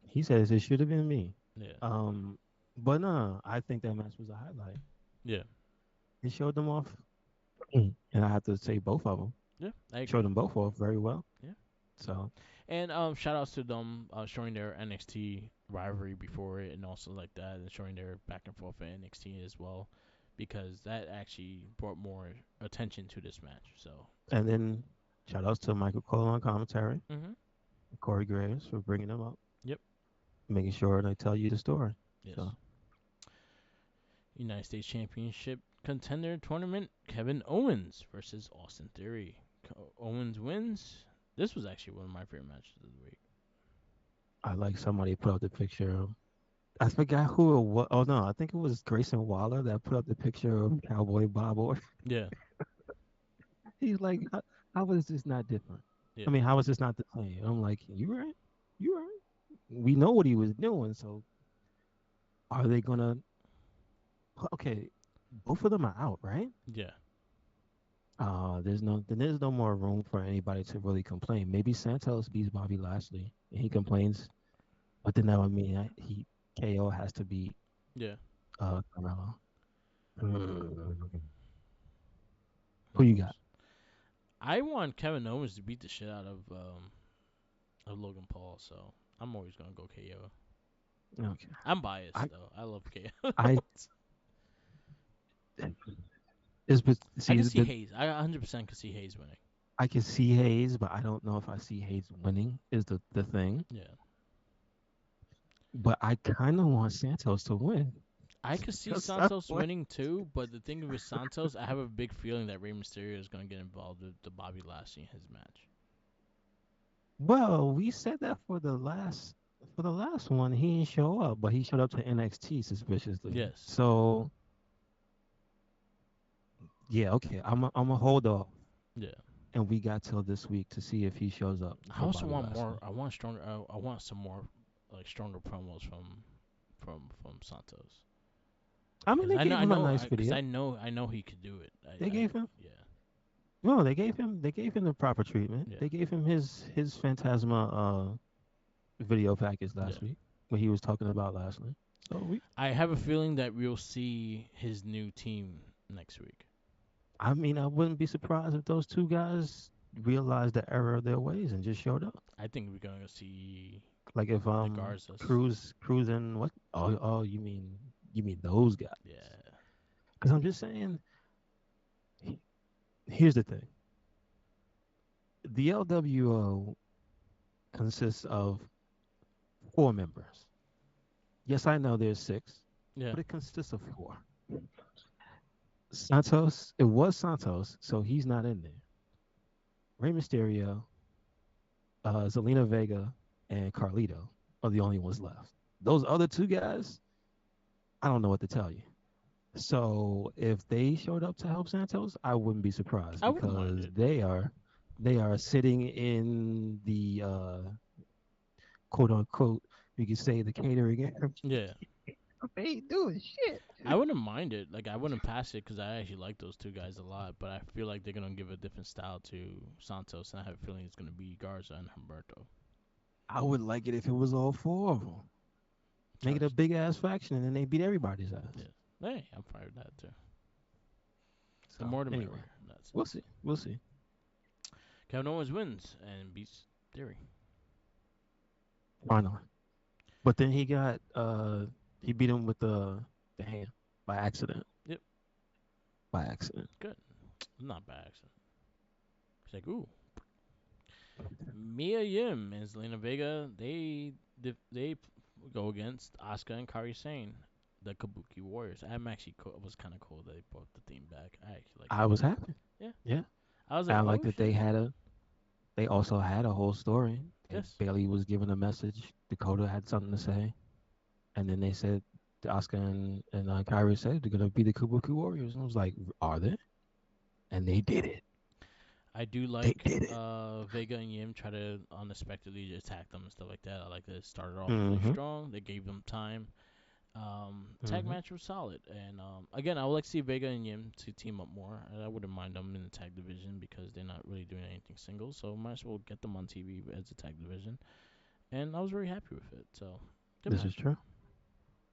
He says it should have been me. Yeah. Um, but no, I think that match was a highlight. Yeah. It showed them off, and I have to say both of them Yeah. I showed agree. them both off very well. Yeah. So And shout outs to them showing their NXT rivalry before it and also like that and showing their back and forth at NXT as well because that actually brought more attention to this match. So and then shout outs to Michael Cole on commentary, mhm. Corey Graves for bringing them up, Yep. making sure they tell you the story. So Yes. United States Championship contender tournament Kevin Owens versus Austin Theory. Owens wins. This was actually one of my favorite matches of the week. I like somebody put up the picture of I forgot who it was. Oh no, I think it was Grayson Waller that put up the picture of Cowboy Bob Orr. Yeah. He's like, how is this not different? I Yeah. mean, how is this not the same? I'm like, you right, you right. We know what he was doing, so are they gonna? Okay, both of them are out, right? Yeah. There's no more room for anybody to really complain. Maybe Santos beats Bobby Lashley and he complains, but then that would mean he KO has to beat Yeah. Carmelo. Who Who you got? knows? I want Kevin Owens to beat the shit out of Logan Paul, so I'm always gonna go KO. Okay, I'm biased I though. I love KO. I is but I see can see the Hayes. I 100% can see Hayes winning. I can see Hayes, but I don't know if I see Hayes winning. Is the thing. Yeah. But I kind of want Santos to win I could see because I Santos want. winning too, but the thing with Santos, I have a big feeling that Rey Mysterio is going to get involved with the Bobby Lashley his match. Well, we said that for the last one. He didn't show up, but he showed up to NXT suspiciously. Yes. So yeah, okay. I'm a hold off, Yeah. and we got till this week to see if he shows up I for also Bobby want more. Lashley. I want stronger. I want some more, like stronger promos from Santos. I mean, Cause they I know, gave I him a know, nice cause video. I know he could do it. They gave him Yeah, no, they gave him the proper treatment. yeah, They gave him his Phantasma video package yeah. last week what he was talking about last week. So I have a feeling that we'll see his new team next week. I mean, I wouldn't be surprised if those two guys realized the error of their ways and just showed up. I think we're gonna see Like if the Garzas. Cruz and what? Oh, you mean those guys? Yeah, Because I'm just saying. Here's the thing: the LWO consists of 4 members. Yes, I know there's 6, yeah. but it consists of 4. Santos, it was Santos, so he's not in there. Rey Mysterio, Zelina Vega, and Carlito are the only ones left. Those other 2 guys, I don't know what to tell you. So if they showed up to help Santos, I wouldn't be surprised I wouldn't mind because it. they are sitting in the quote unquote, you could say the catering area. Yeah, They ain't doing shit. I wouldn't mind it. Like I wouldn't pass it because I actually like those two guys a lot. But I feel like they're gonna give a different style to Santos, and I have a feeling it's gonna be Garza and Humberto. I would like it if it was all 4 of them. Make it a Charles. big ass faction and then they beat everybody's Yeah. ass. Hey, I'm fine with that too. The So more the anyway, merrier in that we'll sense. see. We'll see. Kevin Owens wins and beats Theory. Finally. But then he beat him with the hand by accident. Yep, By accident. good. Not bad accident. It's like, ooh, Mia Yim and Zelina Vega, they go against Asuka and Kairi Sane, the Kabuki Warriors. I'm actually cool. It was kind of cool that they brought the theme back. I actually like I that. was happy. Yeah, Yeah. I was like, I like oh that shit. they also had a whole story. Yes, Bailey was given a message. Dakota had something to say. And then they said, Oscar and Kyrie said they're going to be the Kabuki Warriors. And I was like, are they? And they did it. I do They like did it. Vega and Yim try to unexpectedly attack them and stuff like that. I like that it started off really Mm-hmm. strong. They gave them time. Tag Mm-hmm. match was solid, and again, I would like to see Vega and Yim to team up more. I wouldn't mind them in the tag division because they're not really doing anything singles, so might as well get them on TV as a tag division. And I was very happy with it. So good This is match. true.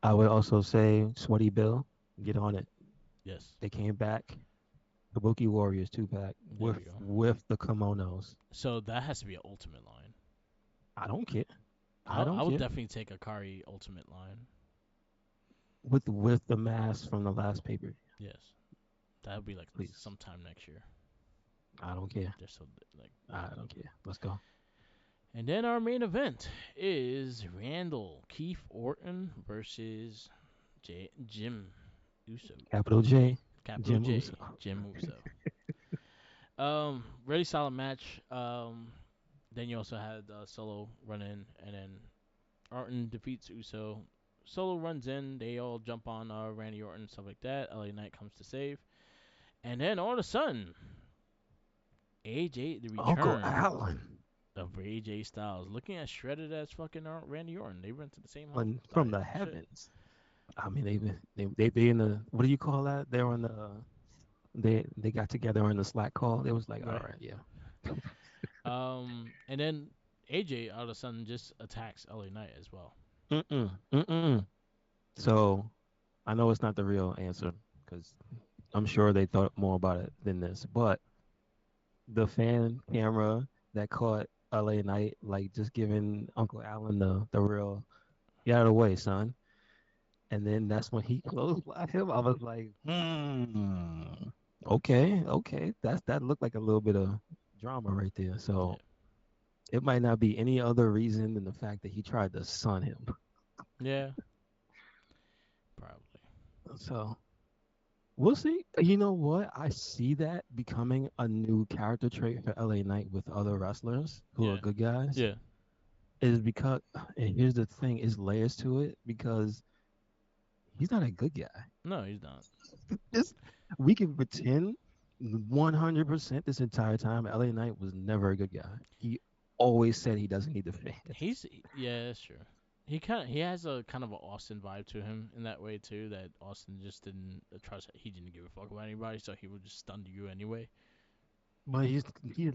I would also say, Sweaty Bill, get on it. Yes, They came back. Kabuki Warriors 2-pack there with we go. with the kimonos. So that has to be an ultimate line. I don't care. I I don't would care. definitely take a Kari ultimate line. With the mask from the last paper. Yes, that would be like Please. sometime next year. I don't care. Just so like I don't care. Let's go. And then our main event is Randall Keith Orton versus Jim Uso. Capital J, Capital Jim Uso. J, Jim Uso. Really solid match. Then you also had Solo run in, and then Orton defeats Uso. Solo runs in. They all jump on Randy Orton, stuff like that. LA Knight comes to save, and then all of a sudden, AJ the Uncle return Allen of AJ Styles, looking as shredded as fucking Randy Orton. They went to the same from diet. the Shit. heavens. I mean, they in the, what do you call that? They're on the, they got together in the Slack call. It was like, all Right. right, yeah. And then AJ all of a sudden just attacks LA Knight as well. Mm-mm. So I know it's not the real answer because I'm sure they thought more about it than this, but the fan camera that caught LA Knight like just giving Uncle Allen the real, get out of the way, son. And then that's when he closed by him. I was like, okay. That looked like a little bit of drama right there. Yeah. So it might not be any other reason than the fact that he tried to son him. Yeah. Probably. So we'll see. You know what? I see that becoming a new character trait for LA Knight with other wrestlers who are Yeah. good guys. Yeah. Is because, and here's the thing, is layers to it because he's not a good guy. No, he's not. This we can pretend 100% this entire time LA Knight was never a good guy. He always said he doesn't need the fans. Yeah, that's true. He has a kind of an Austin vibe to him in that way too. That Austin just didn't trust. He didn't give a fuck about anybody, so he would just stun you anyway. But he's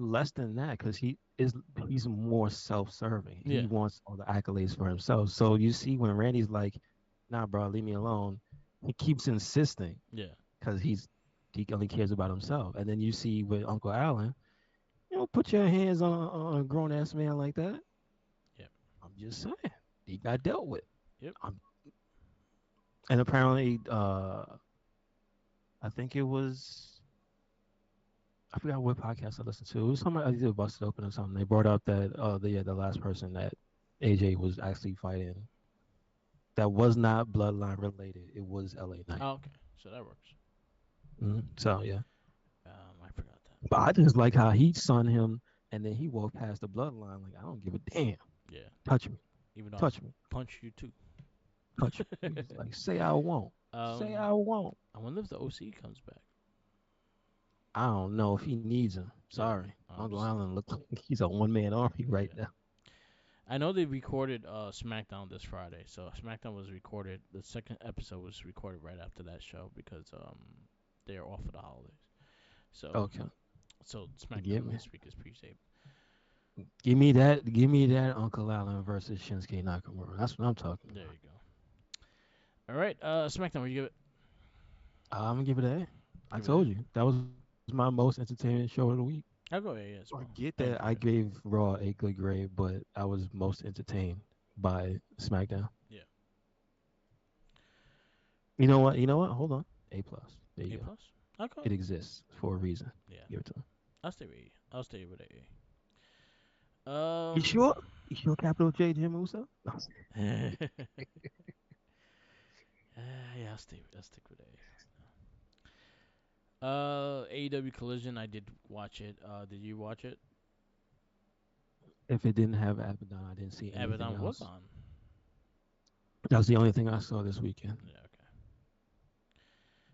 less than that because he's more self-serving. He Yeah. wants all the accolades for himself. So you see when Randy's like, "Nah, bro, leave me alone," he keeps insisting Yeah. because he only cares about himself. And then you see with Uncle Allen, put your hands on a grown ass man like that. Yep. I'm just saying he got dealt with. Yep. Um, and apparently, I think it was I forgot what podcast I listened to. It was somebody either busted open or something. They brought up that the last person that AJ was actually fighting that was not bloodline related. It was LA Knight. Oh, okay. So that works. So yeah, I forgot that. but I just like how he son him, and then he walked past the bloodline like I don't give a damn. Yeah. Touch me, Even though I touch me, punch you too. touch me. He was like, say I won't, say um, I won't. I wonder if the OC comes back. I don't know if he needs him. Yeah. Sorry, I'm Uncle just saying. Allen looks like he's a one man army right Yeah. now. I know they recorded SmackDown this Friday, so SmackDown was recorded. The second episode was recorded right after that show because they're off for the holidays. So Okay, so give SmackDown me. this week is pre-taped. Give me that Uncle Allen versus Shinsuke Nakamura. That's what I'm talking There about. you go. All right, SmackDown. What do you give it? I'm gonna give it A. I Give it A. told you that was my most entertaining show of the week. I'll go A as I well. get I that I enjoyed it. gave Raw a good grade, but I was most entertained by SmackDown. Yeah. You know what? You know what? Hold on. A plus. There A you go. plus. Okay. It exists for a reason. Yeah. Give it to him. I'll stay with A. I'll stay with A. You sure? You sure? Capital J Jim Uso? No. Yeah, I'll stick with A. AEW Collision. I did watch it. Did you watch it? If it didn't have Abaddon, I didn't see anything Abaddon was else. on. That was the only thing I saw this weekend. Yeah. Okay.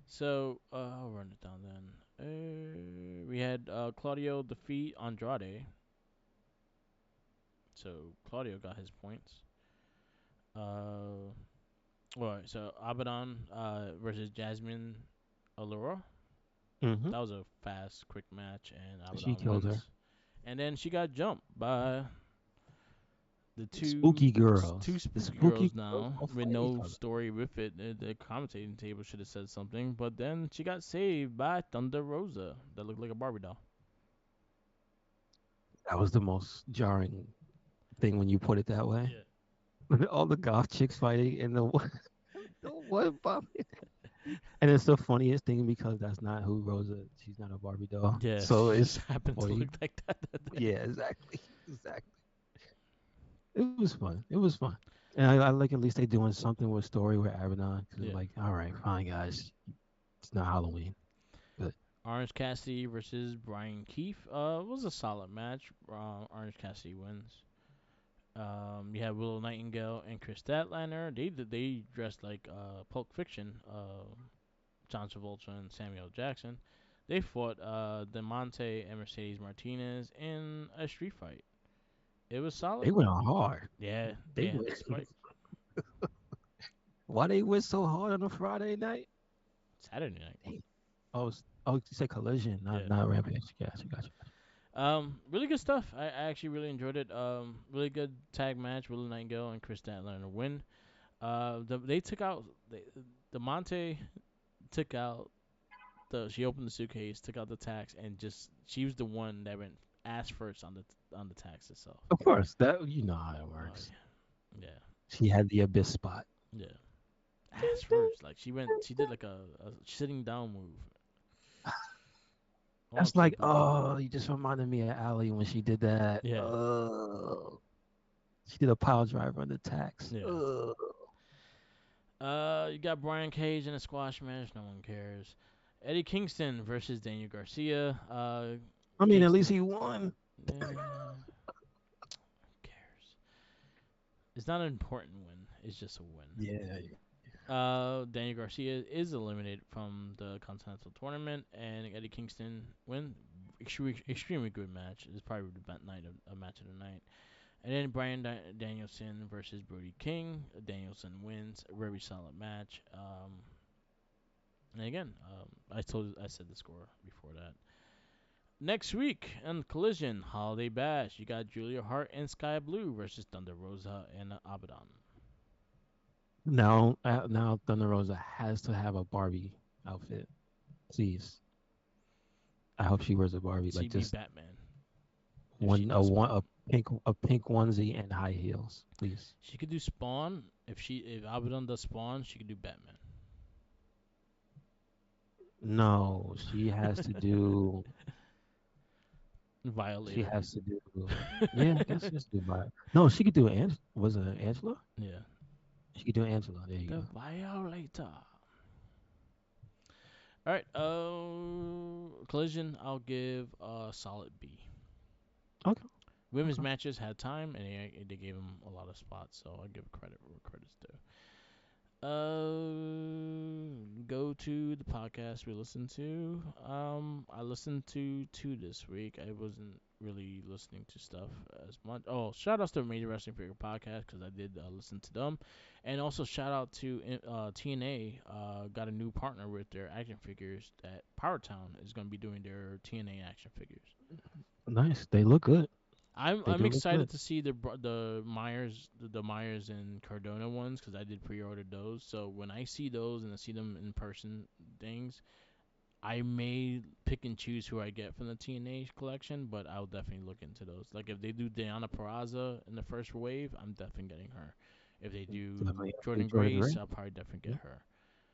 So I'll run it down then. We had Claudio defeat Andrade. So Claudio got his points. Uh, Alright, so Abaddon versus Jasmine Allura. Mm-hmm. That was a fast, quick match, and She Abaddon killed her. wins. And then she got jumped by the Spooky two girls. The spooky spooky girls girls now all with fight each no other. story with it. The commentating table should have said something, but then she got saved by Thunder Rosa that looked like a Barbie doll. That was the most jarring thing when you put it that way. Yeah. All the goth chicks fighting and the one Barbie. And it's the funniest thing because that's not who Rosa. She's not a Barbie doll. Yeah, So she it's just happened to funny. look like that day. Yeah, exactly, exactly. It was fun. It was fun. And I like at least they doing something with story with Abaddon because Yeah. like, all right, fine guys, it's not Halloween. But Orange Cassidy versus Brian Keefe. It was a solid match. Orange Cassidy wins. You have Willow Nightingale and Chris Statlander. They dressed like Pulp Fiction. John Travolta and Samuel Jackson. They fought Demonte and Mercedes Martinez in a street fight. It was they solid. went on hard. Yeah, They they had went. this fight Why they went so hard on a Friday night? Saturday night. Hey. Oh, you said collision, Yeah. not rampage. Gotcha. Really good stuff. I actually really enjoyed it. Really good tag match. Willow Nightingale and Chris Statlander win. They took out the Monte took out she opened the suitcase, took out the tax, and just she was the one that went ass first on the tax itself. Of course, that you know how it Oh works. yeah, yeah, She had the abyss spot. yeah. Ass first, like she did like a sitting down move. Oh, That's like, TBV. oh, you just reminded me of Allie when she did that. Yeah, She did a pile driver on the tax. yeah. You got Brian Cage in a squash match. No one cares. Eddie Kingston versus Daniel Garcia. I mean, at least Kingston. he won. Who cares? It's not an important win. It's just a win. Yeah. Daniel Garcia is eliminated from the Continental Tournament, and Eddie Kingston win. Extremely good match. It's probably the night of a match of the night. And then Brian Danielson versus Brody King. Danielson wins. A very solid match. And again, I said the score before that. Next week on Collision Holiday Bash, you got Julia Hart and Sky Blue versus Thunder Rosa and Abaddon. Now Thunder Rosa has to have a Barbie outfit. Please. I hope she wears a Barbie, like She'd be just Batman if she does one Spawn. a pink onesie and high heels, please. She could do Spawn. If Abaddon does Spawn, she could do Batman. No, she has to do. She Violator. has to do. Yeah, I guess she has to do. No, she could do. Was it Angela? Yeah. She could do Angela. There you The go. Violator. All right. Collision. I'll give a solid B. Okay. Women's Okay. matches had time, and they gave them a lot of spots, so I'll give credit where credit's due. Go to the podcast we listened to. I listened to two this week. I wasn't really listening to stuff as much. Oh, shout outs to Major Wrestling Figure Podcast because I did listen to them, and also shout out to TNA. Got a new partner with their action figures. That Power Town is going to be doing their TNA action figures. Nice. They look good. They I'm do look excited good. to see the Myers and Cardona ones because I did pre-order those. So when I see those and I see them in person things, I may pick and choose who I get from the TNA collection, but I'll definitely look into those. Like if they do Diana Peraza in the first wave, I'm definitely getting her. If they do Definitely have to do Jordan Jordan Grace, Gray. I'll probably definitely Yeah. get her.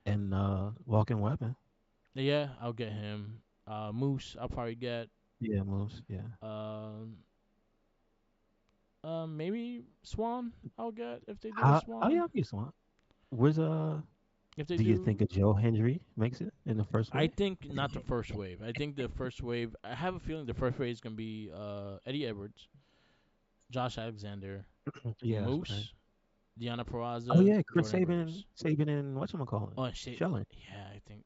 And Walking Weapon. Yeah, I'll get him. Moose, I'll probably get. Yeah, moves. Yeah. Um, maybe Swan. I'll get if they do a How? Oh Swan. yeah, I one. Where's If they Do you think do, a Joe Hendry makes it in the first I wave? think not the first wave. I think the first wave. I have a feeling the first wave is gonna be Eddie Edwards, Josh Alexander, Yeah, that's right. Moose, Deanna Oh Peraza, yeah, Chris Jordan Grace. Saban, and whatchamacallit, Oh shit. Shelling. Yeah, I think.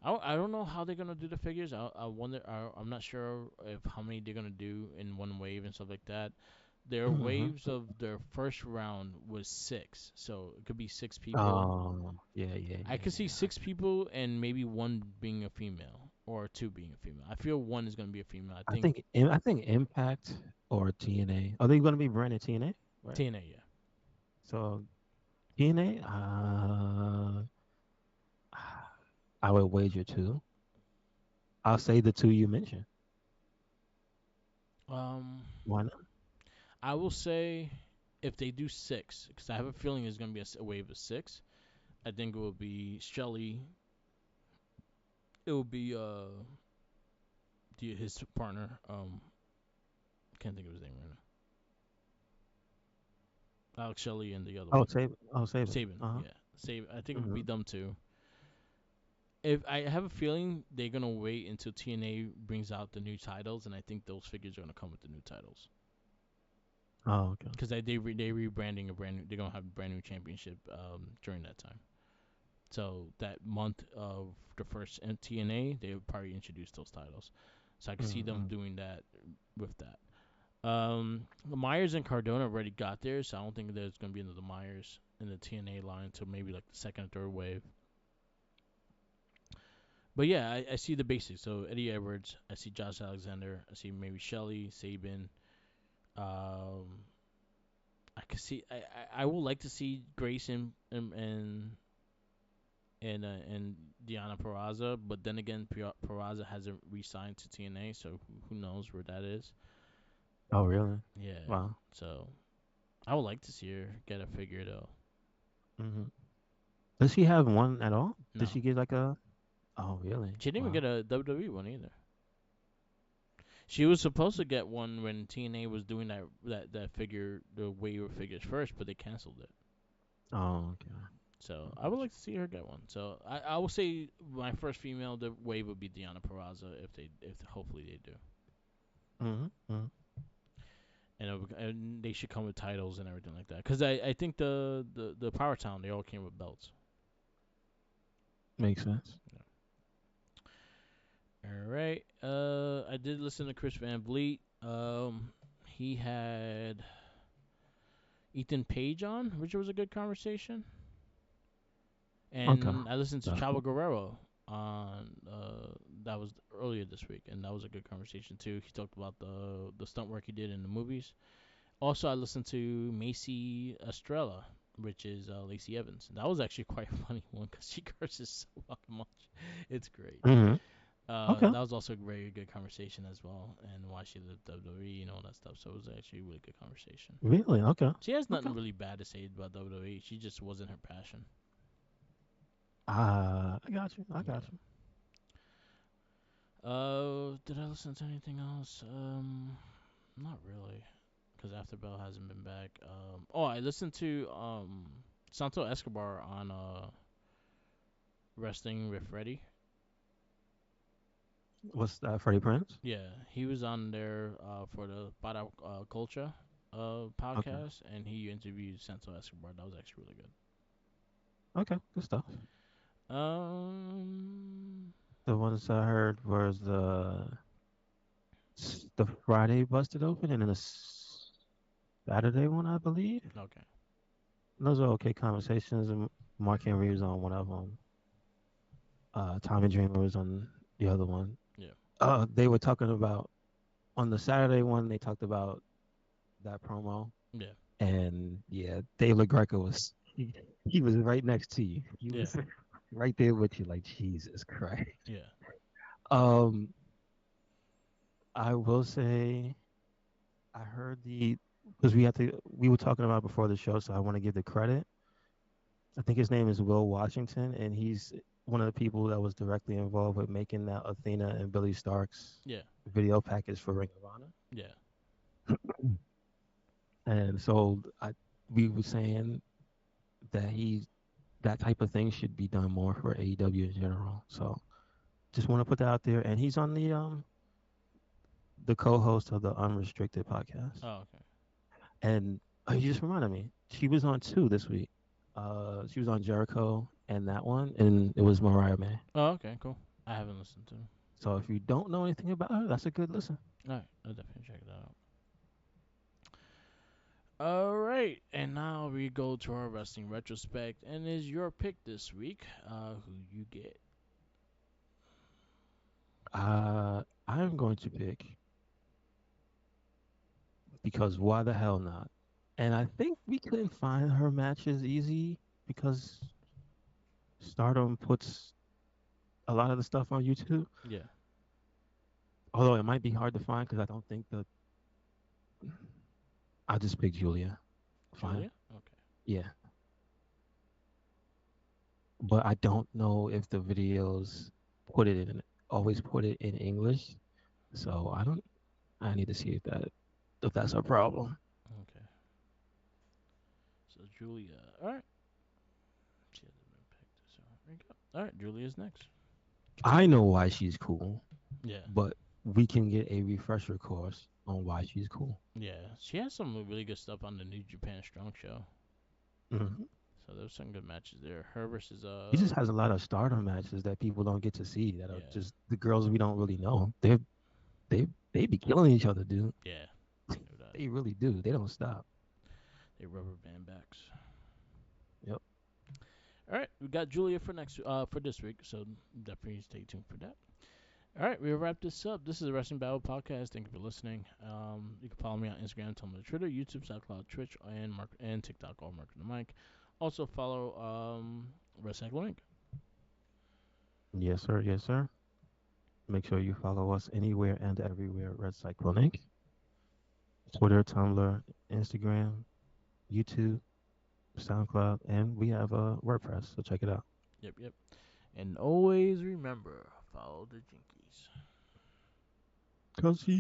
I don't know how they're gonna do the figures. I wonder. I'm not sure if how many they're gonna do in one wave and stuff like that. Their Mm-hmm. waves of their first round was six, so it could be six people. Oh, yeah, yeah, I yeah, could see yeah. six people and maybe one being a female or two being a female. I feel one is gonna be a female. I think I think Impact or TNA. Are they going to be branded TNA? Right. TNA. Yeah. So TNA, I would wager two. I'll say the two you mentioned. Um, Why not? I will say if they do six, because I have a feeling there's gonna be a wave of six. I think it will be Shelly. It will be his partner. Can't think of his name right now. Alex Shelley and the other Oh, one. save. Oh, save it. Saban. Uh huh. Yeah. Saban. I think it would Mm-hmm. be them two. If I have a feeling they're gonna wait until TNA brings out the new titles, and I think those figures are gonna come with the new titles. Oh, okay. Because they rebranding a brand new. They're gonna have a brand new championship during that time. So that month of the first TNA, they would probably introduce those titles. So I could see them Mm-hmm. doing that with that. The Myers and Cardona already got there, so I don't think there's gonna be another Myers in the TNA line until maybe like the second or third wave. But yeah, I see the basics. So Eddie Edwards, I see Josh Alexander, I see maybe Shelly, Saban. Um, I could see. I would like to see Grace and Deanna Peraza, but then again, Peraza hasn't re-signed to TNA, so who knows where that is. Oh, really? Yeah, Wow. so I would like to see her get a figure though. Mm-hmm. Does she have one at all? Did No, she get like a? Oh, really? she didn't even Wow. get a WWE one either. She was supposed to get one when TNA was doing that figure, the waiver figures first, but they canceled it. Oh, okay. So I I would got like to see her get one. So I will say my first female the wave would be Deanna Peraza if hopefully they do, you. Mm-hmm. and they should come with titles and everything like that. Because I think the Power Town they all came with belts. Makes sense. Yeah. All right. I did listen to Chris Van Vliet. He had Ethan Page on, which was a good conversation. Okay. And I listened to That's Chavo cool. Guerrero on that was earlier this week, and that was a good conversation too. He talked about the stunt work he did in the movies. Also, I listened to Macy Estrella, which is Lacey Evans. That was actually quite a funny one because she curses so fucking much. It's great. Mm-hmm. Okay. That was also a very good conversation as well, and why she left WWE and all that stuff. So it was actually a really good conversation. Really? Okay. She has Okay. nothing really bad to say about WWE. She just wasn't her passion. I got you. I got Yeah. you. Did I listen to anything else? Not really, because After Bell hasn't been back. Oh, I listened to Santo Escobar on Wrestling with Freddie. What's that? Freddie Prince? Yeah, he was on there for the Para Culture Okay. podcast, and he interviewed Santo Escobar. That was actually really Okay. Good stuff. good. The ones I heard was the Friday busted open and then the Saturday one, I believe. Okay. Those are okay conversations. And Mark Henry was on one of them. Tommy Dreamer was on the other one. Yeah. They were talking about on the Saturday one. They talked about that promo, Yeah. and yeah, Dave LaGreca was he was right next to you. He Yeah. was right there with you, like Jesus Christ. Yeah. Um, I will say I heard the because we were talking about before the show, so I want to give the credit. I think his name is Will Washington, and he's one of the people that was directly involved with making that Athena and Billy Starks Yeah. video package for Ring of Honor. Yeah. And so we were saying that that type of thing should be done more for AEW in general. So just want to put that out there. And he's on the co-host of the Unrestricted podcast. Oh, okay. And you just reminded me, she was on two this week. She was on Jericho and that one, and it was Mariah May. Oh, okay. Cool. I haven't listened to. So if you don't know anything about her, that's a good listen. All right. I'll definitely check that out. All right, and now we go to our wrestling retrospect, and is your pick this week? Who you get? I'm going to pick because why the hell not? And I think we couldn't find her matches easy because Stardom puts a lot of the stuff on YouTube. Yeah, Although it might be hard to find because I don't think the. I'll just pick Julia. Fine. Julia. Okay. Yeah. But I don't know if the videos put it in always put it in English. So I need to see if that's a problem. Okay. So Julia. All right. She hasn't been picked, so there you go. All right, Julia's next. I know why she's cool, Yeah, but we can get a refresher course on why she's cool. yeah. She has some really good stuff on the New Japan Strong Show. Hmm. So there's some good matches there. Her versus She just has a lot of stardom matches that people don't get to see that are yeah, just the girls we don't really know. They be killing each other, dude. yeah. I know that. They really do. They don't stop. They rubber band backs. Yep. All right, we got Julia for next for this week, so definitely stay tuned for that. All right, we'll wrap this up. This is the Wrestling Battle Podcast. Thank you for listening. You can follow me on Instagram, Tumblr, Twitter, YouTube, SoundCloud, Twitch, and TikTok, all Mark the Mic. Also follow Recycle Inc. Yes, sir. Yes, sir. Make sure you follow us anywhere and everywhere. Red Cyclone Inc. Twitter, Tumblr, Instagram, YouTube, SoundCloud, and we have a WordPress. So check it out. Yep, yep. And always remember, follow the Jinkies. Cause he